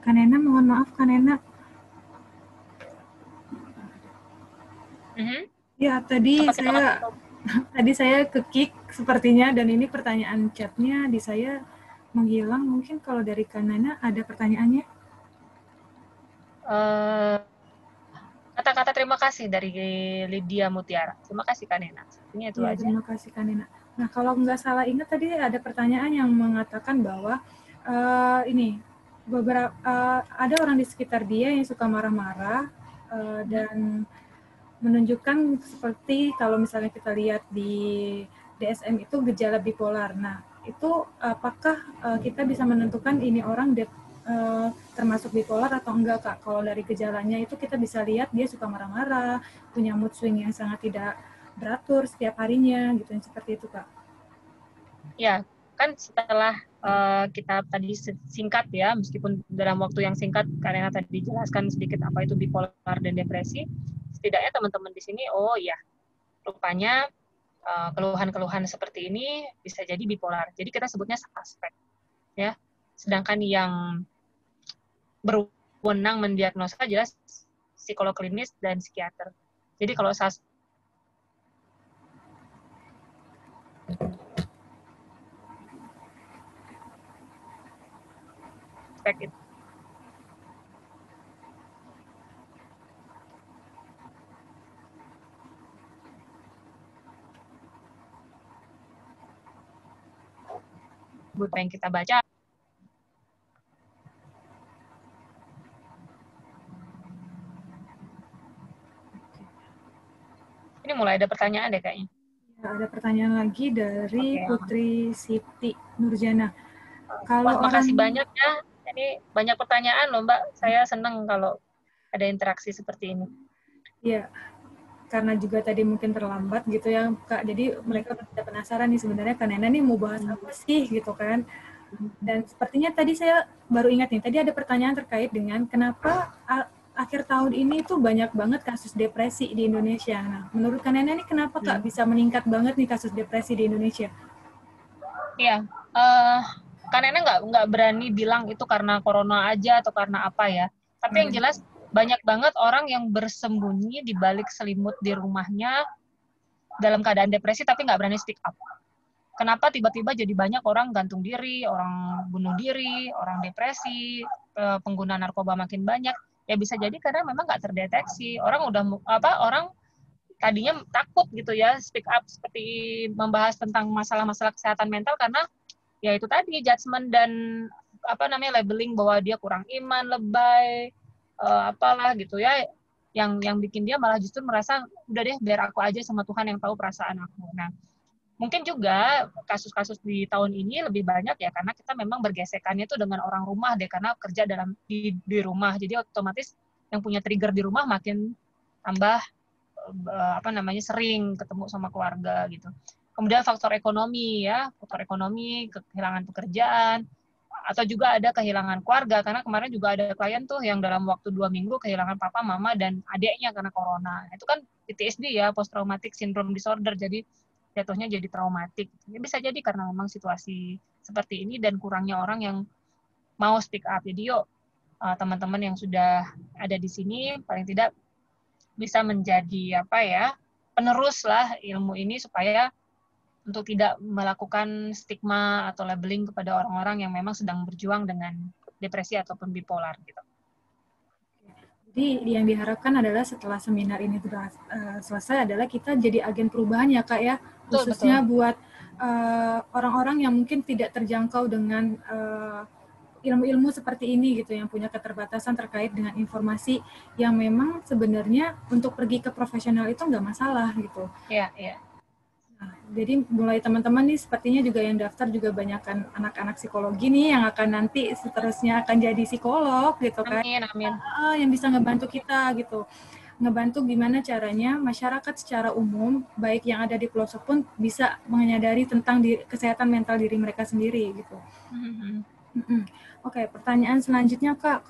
S2: Kak Nena, mohon maaf Kak Nena. Ya, tadi saya ke-kick sepertinya, dan ini pertanyaan chatnya di saya menghilang. Mungkin kalau dari Kak Nena ada pertanyaannya?
S3: Kata-kata terima kasih dari Lydia Mutiara. Terima kasih Kak Nena. Ini itu
S2: ya,
S3: aja.
S2: Terima kasih Kak Nena. Nah, kalau nggak salah ingat tadi ada pertanyaan yang mengatakan bahwa ada orang di sekitar dia yang suka marah-marah dan menunjukkan seperti kalau misalnya kita lihat di DSM itu gejala bipolar. Nah, itu apakah kita bisa menentukan ini orang termasuk bipolar atau enggak, Kak? Kalau dari gejalanya itu kita bisa lihat dia suka marah-marah, punya mood swing yang sangat tidak beratur setiap harinya, gitu, yang seperti itu, Kak.
S3: Ya, kan setelah kita tadi singkat ya, meskipun dalam waktu yang singkat karena tadi dijelaskan sedikit apa itu bipolar dan depresi, setidaknya teman-teman di sini, oh ya, rupanya keluhan-keluhan seperti ini bisa jadi bipolar. Jadi kita sebutnya suspek, ya. Sedangkan yang berwenang mendiagnosa jelas psikolog klinis dan psikiater. Jadi kalau suspek itu buku yang kita baca. Ini mulai ada pertanyaan deh kayaknya.
S2: Ya, ada pertanyaan lagi dari Putri Siti Nurjana.
S3: Makasih banyak ya. Ini banyak pertanyaan loh Mbak. Saya senang kalau ada interaksi seperti ini.
S2: Iya, karena juga tadi mungkin terlambat gitu ya Kak. Jadi mereka udah penasaran nih sebenarnya Kak Nena nih mau bahas apa sih gitu kan. Dan sepertinya tadi saya baru ingat nih, tadi ada pertanyaan terkait dengan kenapa akhir tahun ini tuh banyak banget kasus depresi di Indonesia. Nah, menurut Kak Nena nih kenapa Kak bisa meningkat banget nih kasus depresi di Indonesia?
S3: Iya, Kak Nena nggak berani bilang itu karena corona aja atau karena apa ya. Tapi yang jelas banyak banget orang yang bersembunyi di balik selimut di rumahnya dalam keadaan depresi tapi nggak berani speak up. Kenapa tiba-tiba jadi banyak orang gantung diri, orang bunuh diri, orang depresi, pengguna narkoba makin banyak? Ya bisa jadi karena memang nggak terdeteksi. Orang tadinya takut gitu ya speak up seperti membahas tentang masalah-masalah kesehatan mental karena ya itu tadi judgement dan labeling bahwa dia kurang iman, lebay, apalah gitu ya, yang bikin dia malah justru merasa udah deh biar aku aja sama Tuhan yang tahu perasaan aku. Nah, mungkin juga kasus-kasus di tahun ini lebih banyak ya karena kita memang bergesekannya itu dengan orang rumah deh, karena kerja di rumah, jadi otomatis yang punya trigger di rumah makin tambah sering ketemu sama keluarga gitu. Kemudian faktor ekonomi ya, kehilangan pekerjaan, atau juga ada kehilangan keluarga, karena kemarin juga ada klien tuh yang dalam waktu 2 minggu kehilangan papa, mama, dan adiknya karena corona. Itu kan PTSD ya, post traumatic syndrome disorder, jadi jatuhnya jadi traumatik. Ya, bisa jadi karena memang situasi seperti ini dan kurangnya orang yang mau speak up. Jadi yuk teman-teman yang sudah ada di sini paling tidak bisa menjadi penerus lah ilmu ini supaya untuk tidak melakukan stigma atau labeling kepada orang-orang yang memang sedang berjuang dengan depresi ataupun bipolar gitu.
S2: Jadi yang diharapkan adalah setelah seminar ini sudah selesai adalah kita jadi agen perubahan ya Kak ya, khususnya betul. Buat orang-orang yang mungkin tidak terjangkau dengan ilmu-ilmu seperti ini gitu, yang punya keterbatasan terkait dengan informasi yang memang sebenarnya untuk pergi ke profesional itu nggak masalah gitu.
S3: Iya, iya.
S2: Nah, jadi mulai teman-teman nih sepertinya juga yang daftar juga banyakkan anak-anak psikologi nih yang akan nanti seterusnya akan jadi psikolog gitu kan.
S3: Amin.
S2: Yang bisa ngebantu kita gitu. Ngebantu gimana caranya masyarakat secara umum, baik yang ada di pelosok pun bisa menyadari tentang kesehatan mental diri mereka sendiri gitu. Oke, pertanyaan selanjutnya Kak.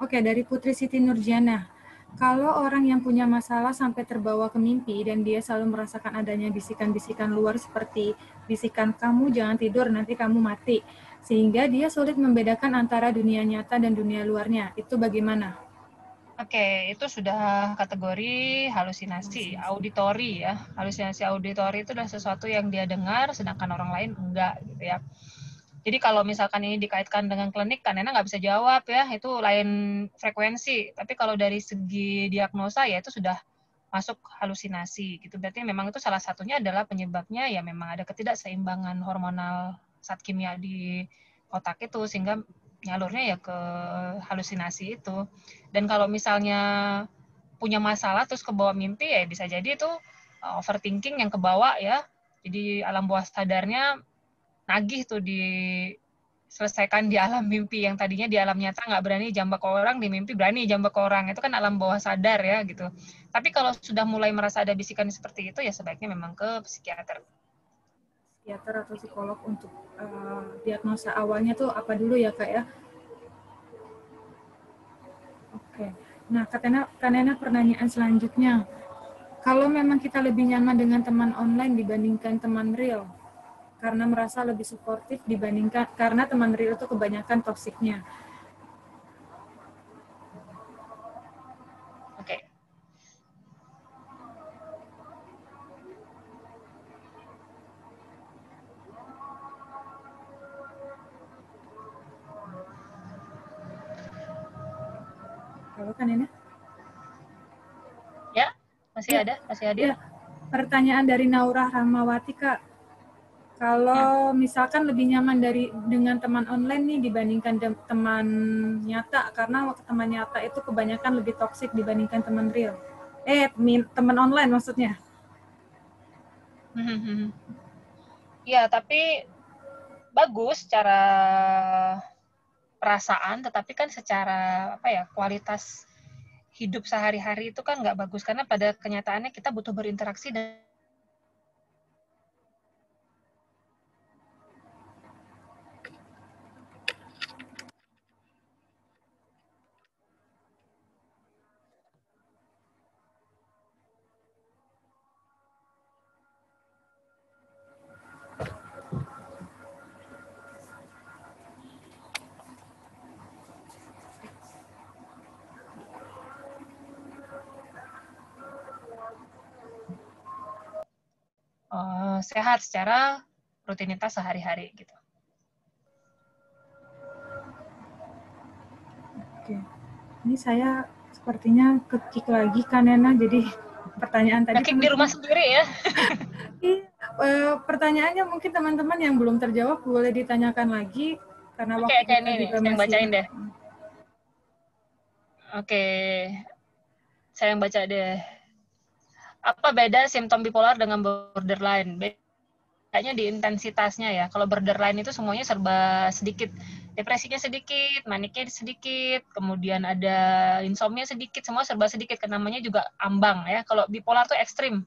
S2: Dari Putri Siti Nurjana. Kalau orang yang punya masalah sampai terbawa ke mimpi dan dia selalu merasakan adanya bisikan-bisikan luar seperti bisikan kamu jangan tidur nanti kamu mati. sehingga dia sulit membedakan antara dunia nyata dan dunia luarnya. Itu bagaimana?
S3: Oke, itu sudah kategori halusinasi auditori ya. Halusinasi auditori itu adalah sesuatu yang dia dengar, sedangkan orang lain enggak gitu ya. Jadi kalau misalkan ini dikaitkan dengan klinik, kan Nena nggak bisa jawab ya, itu lain frekuensi. Tapi kalau dari segi diagnosa ya itu sudah masuk halusinasi gitu. Berarti memang itu salah satunya adalah penyebabnya ya memang ada ketidakseimbangan hormonal zat kimia di otak itu sehingga nyalurnya ya ke halusinasi itu. Dan kalau misalnya punya masalah terus kebawa mimpi ya bisa jadi itu overthinking yang kebawa ya. Jadi alam bawah sadarnya nagih tuh diselesaikan di alam mimpi yang tadinya di alam nyata nggak berani jambak ke orang, di mimpi berani jambak ke orang. Itu kan alam bawah sadar ya gitu. Tapi kalau sudah mulai merasa ada bisikan seperti itu ya sebaiknya memang ke psikiater.
S2: Psikiater atau psikolog untuk diagnosa awalnya tuh apa dulu ya Kak ya? Oke. Nah, Kak Nena pertanyaan selanjutnya. Kalau memang kita lebih nyaman dengan teman online dibandingkan teman real, karena merasa lebih suportif dibandingkan, karena teman real itu kebanyakan toksiknya.
S3: Oke.
S2: Halo Kak Nena?
S3: Ya, masih ada, masih hadir.
S2: Ya, pertanyaan dari Naura Rahmawati Kak. Kalau misalkan lebih nyaman dengan teman online nih dibandingkan teman nyata, karena teman nyata itu kebanyakan lebih toksik dibandingkan teman real. Teman online maksudnya.
S3: Ya, tapi bagus secara perasaan, tetapi kan secara apa ya kualitas hidup sehari-hari itu kan nggak bagus karena pada kenyataannya kita butuh berinteraksi dan sehat secara rutinitas sehari-hari gitu.
S2: Oke. Ini saya sepertinya kekik lagi Kak Nena, jadi pertanyaan tadi
S3: Kekik di rumah sendiri ya.
S2: Pertanyaannya mungkin teman-teman yang belum terjawab boleh ditanyakan lagi karena waktu kita
S3: ini
S2: juga
S3: saya yang
S2: masih.
S3: bacain deh. Oke. Saya yang baca deh. Apa beda simptom bipolar dengan borderline? Bedanya di intensitasnya ya. Kalau borderline itu semuanya serba sedikit. Depresinya sedikit, maniknya sedikit, kemudian ada insomnia sedikit, semua serba sedikit. Namanya juga ambang ya. Kalau bipolar tuh ekstrim.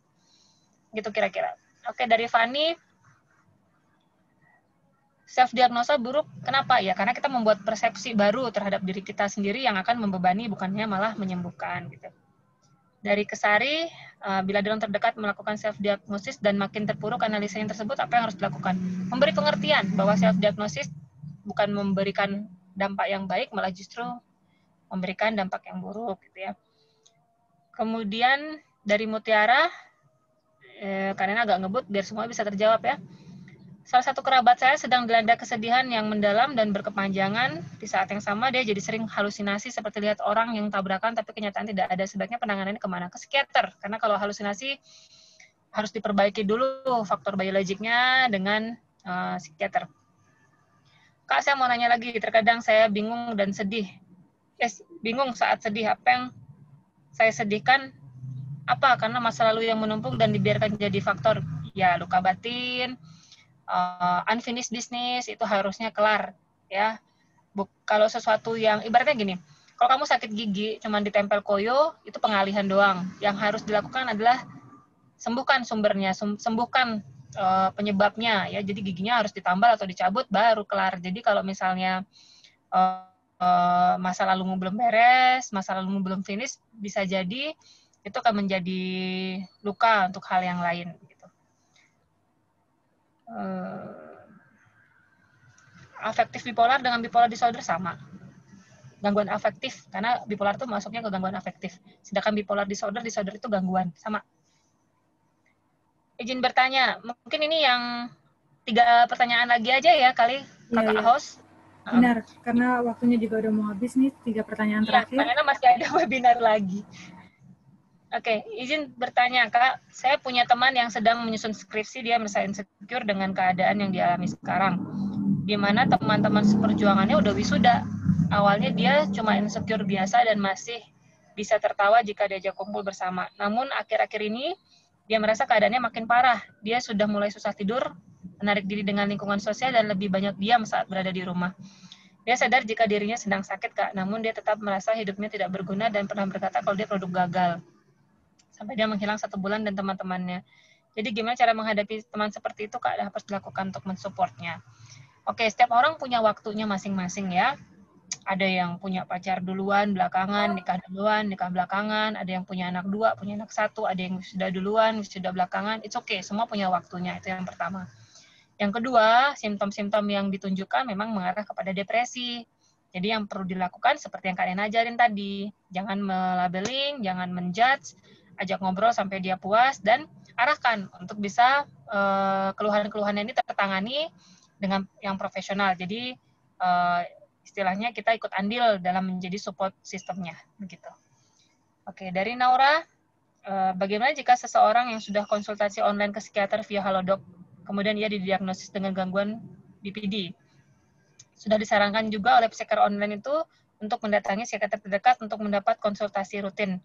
S3: Gitu kira-kira. Oke, dari Fani, self-diagnosa buruk, kenapa? Ya, karena kita membuat persepsi baru terhadap diri kita sendiri yang akan membebani, bukannya malah menyembuhkan. Gitu. Dari Kesari, bila dalam terdekat melakukan self-diagnosis dan makin terpuruk analisanya tersebut, apa yang harus dilakukan? Memberi pengertian bahwa self-diagnosis bukan memberikan dampak yang baik, malah justru memberikan dampak yang buruk. Gitu ya. Kemudian dari Mutiara, karena agak ngebut, biar semua bisa terjawab ya. Salah satu kerabat saya sedang dilanda kesedihan yang mendalam dan berkepanjangan. Di saat yang sama dia jadi sering halusinasi seperti lihat orang yang tabrakan tapi kenyataan tidak ada. Sebaiknya penanganannya kemana? Ke psikiater. Karena kalau halusinasi harus diperbaiki dulu faktor biologiknya dengan psikiater. Kak, saya mau nanya lagi. Terkadang saya bingung dan sedih. Bingung saat sedih. Apa yang saya sedihkan? Apa? Karena masa lalu yang menumpuk dan dibiarkan jadi faktor. Ya, luka batin, unfinished business itu harusnya kelar ya. Kalau sesuatu yang ibaratnya gini, kalau kamu sakit gigi cuman ditempel koyo itu pengalihan doang. Yang harus dilakukan adalah sembuhkan sumbernya, sembuhkan penyebabnya ya. Jadi giginya harus ditambal atau dicabut baru kelar. Jadi kalau misalnya masa lalumu belum beres, masa lalumu belum finish, bisa jadi itu akan menjadi luka untuk hal yang lain.
S4: afektif bipolar dengan bipolar disorder sama. Gangguan afektif, karena bipolar itu masuknya ke gangguan afektif. Sedangkan bipolar disorder itu gangguan, sama. Izin bertanya, mungkin ini yang 3 pertanyaan lagi aja ya kali, Kakak host.
S2: Benar, karena waktunya juga udah mau habis nih, 3 pertanyaan terakhir.
S4: Karena masih ada webinar lagi. Oke, izin bertanya, Kak. Saya punya teman yang sedang menyusun skripsi, dia merasa insecure dengan keadaan yang dialami sekarang. Di mana teman-teman seperjuangannya udah wisuda. Awalnya dia cuma insecure biasa dan masih bisa tertawa jika diajak kumpul bersama. Namun akhir-akhir ini dia merasa keadaannya makin parah. Dia sudah mulai susah tidur, menarik diri dengan lingkungan sosial, dan lebih banyak diam saat berada di rumah. Dia sadar jika dirinya sedang sakit, Kak. Namun dia tetap merasa hidupnya tidak berguna dan pernah berkata kalau dia produk gagal. Sampai dia menghilang 1 bulan dan teman-temannya. Jadi gimana cara menghadapi teman seperti itu, Kak? Dan harus dilakukan untuk mensupportnya. Oke, setiap orang punya waktunya masing-masing ya. Ada yang punya pacar duluan, belakangan, nikah duluan, nikah belakangan, ada yang punya anak 2, punya anak 1, ada yang sudah duluan, sudah belakangan, it's okay, semua punya waktunya, itu yang pertama. Yang kedua, simptom-simptom yang ditunjukkan memang mengarah kepada depresi. Jadi yang perlu dilakukan seperti yang kalian ajarin tadi, jangan melabeling, jangan menjudge, ajak ngobrol sampai dia puas, dan arahkan untuk bisa keluhan-keluhan ini tertangani dengan yang profesional. Jadi istilahnya kita ikut andil dalam menjadi support sistemnya, begitu. Oke, dari Naura, bagaimana jika seseorang yang sudah konsultasi online ke psikiater via Halodoc, kemudian ia didiagnosis dengan gangguan BPD? Sudah disarankan juga oleh psikiater online itu untuk mendatangi psikiater terdekat untuk mendapat konsultasi rutin.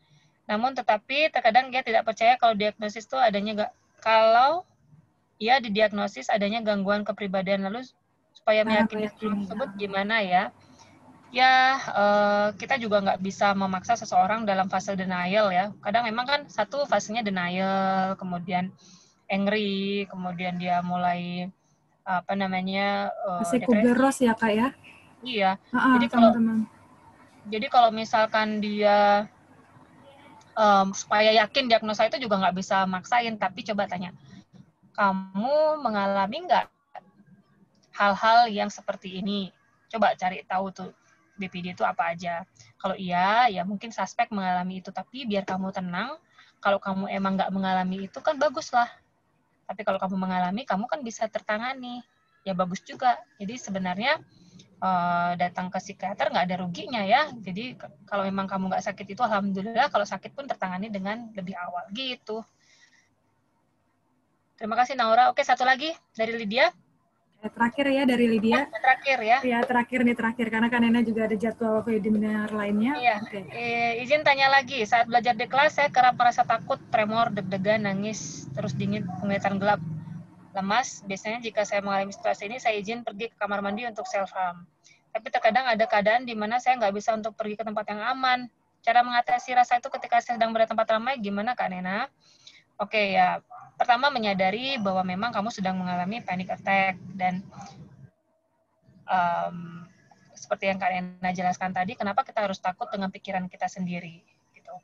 S4: Namun tetapi terkadang dia tidak percaya kalau diagnosis itu adanya kalau ia didiagnosis adanya gangguan kepribadian, lalu supaya meyakini tersebut gimana ya? Ya, kita juga nggak bisa memaksa seseorang dalam fase denial ya. Kadang memang kan satu fasenya denial, kemudian angry, kemudian dia mulai
S2: masih kuberos ya, Kak ya?
S4: Iya. Jadi kalau misalkan dia supaya yakin diagnosa itu juga nggak bisa maksain, tapi coba tanya, kamu mengalami nggak hal-hal yang seperti ini? Coba cari tahu tuh BPD itu apa aja. Kalau iya, ya mungkin suspek mengalami itu, tapi biar kamu tenang, kalau kamu emang nggak mengalami itu kan bagus lah. Tapi kalau kamu mengalami, kamu kan bisa tertangani, ya bagus juga. Jadi sebenarnya datang ke psikiater nggak ada ruginya ya. Jadi kalau memang kamu nggak sakit itu alhamdulillah, kalau sakit pun tertangani dengan lebih awal gitu. Terima kasih Naura. Oke, satu lagi dari Lydia.
S2: Terakhir ya dari Lydia.
S4: Terakhir ya.
S2: Iya, terakhir karena kan Nena juga ada jadwal webinar lainnya.
S4: Iya. Izin tanya lagi. Saat belajar di kelas saya kerap merasa takut, tremor, deg-degan, nangis, terus dingin, penglihatan gelap, lemas. Biasanya jika saya mengalami situasi ini, saya izin pergi ke kamar mandi untuk self-harm. Tapi terkadang ada keadaan di mana saya nggak bisa untuk pergi ke tempat yang aman. Cara mengatasi rasa itu ketika saya sedang berada di tempat ramai, gimana Kak Nena? Oke ya, pertama menyadari bahwa memang kamu sedang mengalami panic attack, dan seperti yang Kak Nena jelaskan tadi, kenapa kita harus takut dengan pikiran kita sendiri gitu.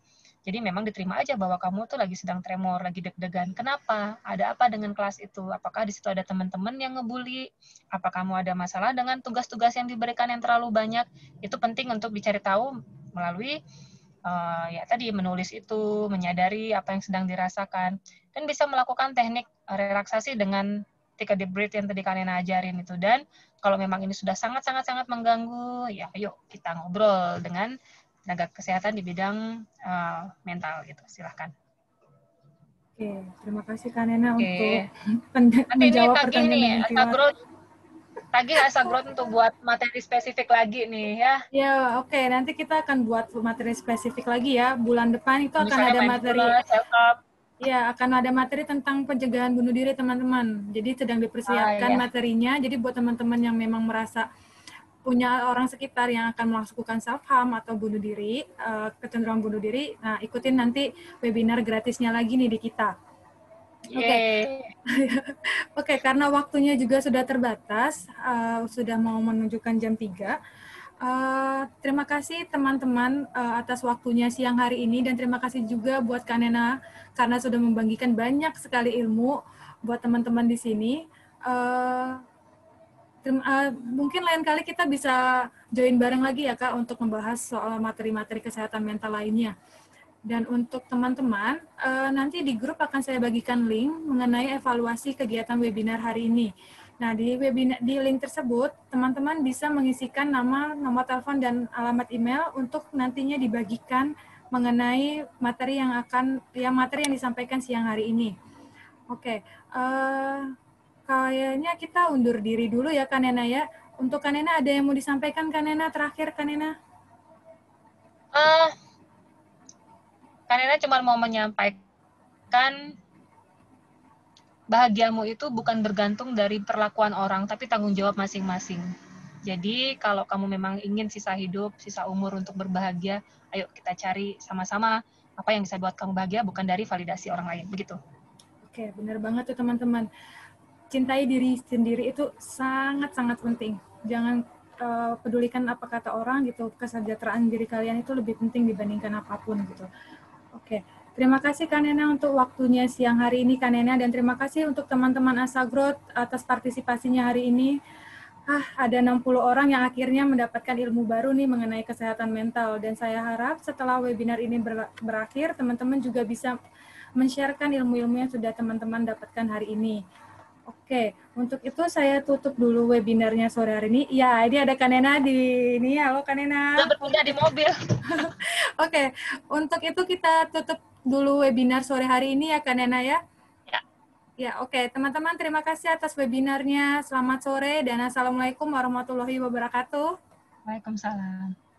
S4: Jadi memang diterima aja bahwa kamu tuh lagi sedang tremor, lagi deg-degan. Kenapa? Ada apa dengan kelas itu? Apakah di situ ada teman-teman yang ngebully? Apa kamu ada masalah dengan tugas-tugas yang diberikan yang terlalu banyak? Itu penting untuk dicari tahu melalui ya tadi menulis itu, menyadari apa yang sedang dirasakan, dan bisa melakukan teknik relaksasi dengan take a deep breath yang tadi kalian ajarin itu. Dan kalau memang ini sudah sangat-sangat mengganggu, ya yuk kita ngobrol dengan tenaga kesehatan di bidang mental gitu. Silahkan.
S2: Oke, terima kasih Kak Nena untuk menjawab pertanyaan yang
S4: Tagih Asagrowth untuk buat materi spesifik lagi nih ya.
S2: Ya, oke. Nanti kita akan buat materi spesifik lagi ya. Bulan depan itu akan ada materi. Ya, akan ada materi tentang pencegahan bunuh diri, teman-teman. Jadi sedang dipersiapkan materinya. Jadi buat teman-teman yang memang merasa punya orang sekitar yang akan melakukan self-harm atau bunuh diri, kecenderungan bunuh diri, nah ikutin nanti webinar gratisnya lagi nih di kita. Oke, karena waktunya juga sudah terbatas, sudah mau menunjukkan jam 3. Terima kasih teman-teman atas waktunya siang hari ini, dan terima kasih juga buat Kak Nena karena sudah membagikan banyak sekali ilmu buat teman-teman di sini. Mungkin lain kali kita bisa join bareng lagi ya Kak untuk membahas soal materi-materi kesehatan mental lainnya. Dan untuk teman-teman, nanti di grup akan saya bagikan link mengenai evaluasi kegiatan webinar hari ini. Nah, di link tersebut, teman-teman bisa mengisikan nama, nomor telepon, dan alamat email untuk nantinya dibagikan mengenai materi yang disampaikan siang hari ini. Oke, kayaknya kita undur diri dulu ya, Kanena ya. Untuk Kanena ada yang mau disampaikan, Kanena? Terakhir, Kanena?
S4: Kanena cuma mau menyampaikan bahagiamu itu bukan bergantung dari perlakuan orang, tapi tanggung jawab masing-masing. Jadi kalau kamu memang ingin sisa hidup, sisa umur untuk berbahagia, ayo kita cari sama-sama apa yang bisa buat kamu bahagia, bukan dari validasi orang lain. Begitu.
S2: Oke, benar banget tuh teman-teman. Cintai diri sendiri itu sangat-sangat penting. Jangan pedulikan apa kata orang gitu. Kesejahteraan diri kalian itu lebih penting dibandingkan apapun gitu. Oke, terima kasih Kanena untuk waktunya siang hari ini Kanena, dan terima kasih untuk teman-teman Asa Growth atas partisipasinya hari ini. Ada 60 orang yang akhirnya mendapatkan ilmu baru nih mengenai kesehatan mental, dan saya harap setelah webinar ini berakhir, teman-teman juga bisa men-sharekan ilmu-ilmu yang sudah teman-teman dapatkan hari ini. Oke, untuk itu saya tutup dulu webinarnya sore hari ini. Ya, ini ada Kanena di ini. Halo Kanena.
S4: Udah berpindah di mobil.
S2: Oke, untuk itu kita tutup dulu webinar sore hari ini ya Kanena ya. Ya, oke. Teman-teman, terima kasih atas webinarnya. Selamat sore dan Assalamualaikum warahmatullahi wabarakatuh.
S4: Waalaikumsalam.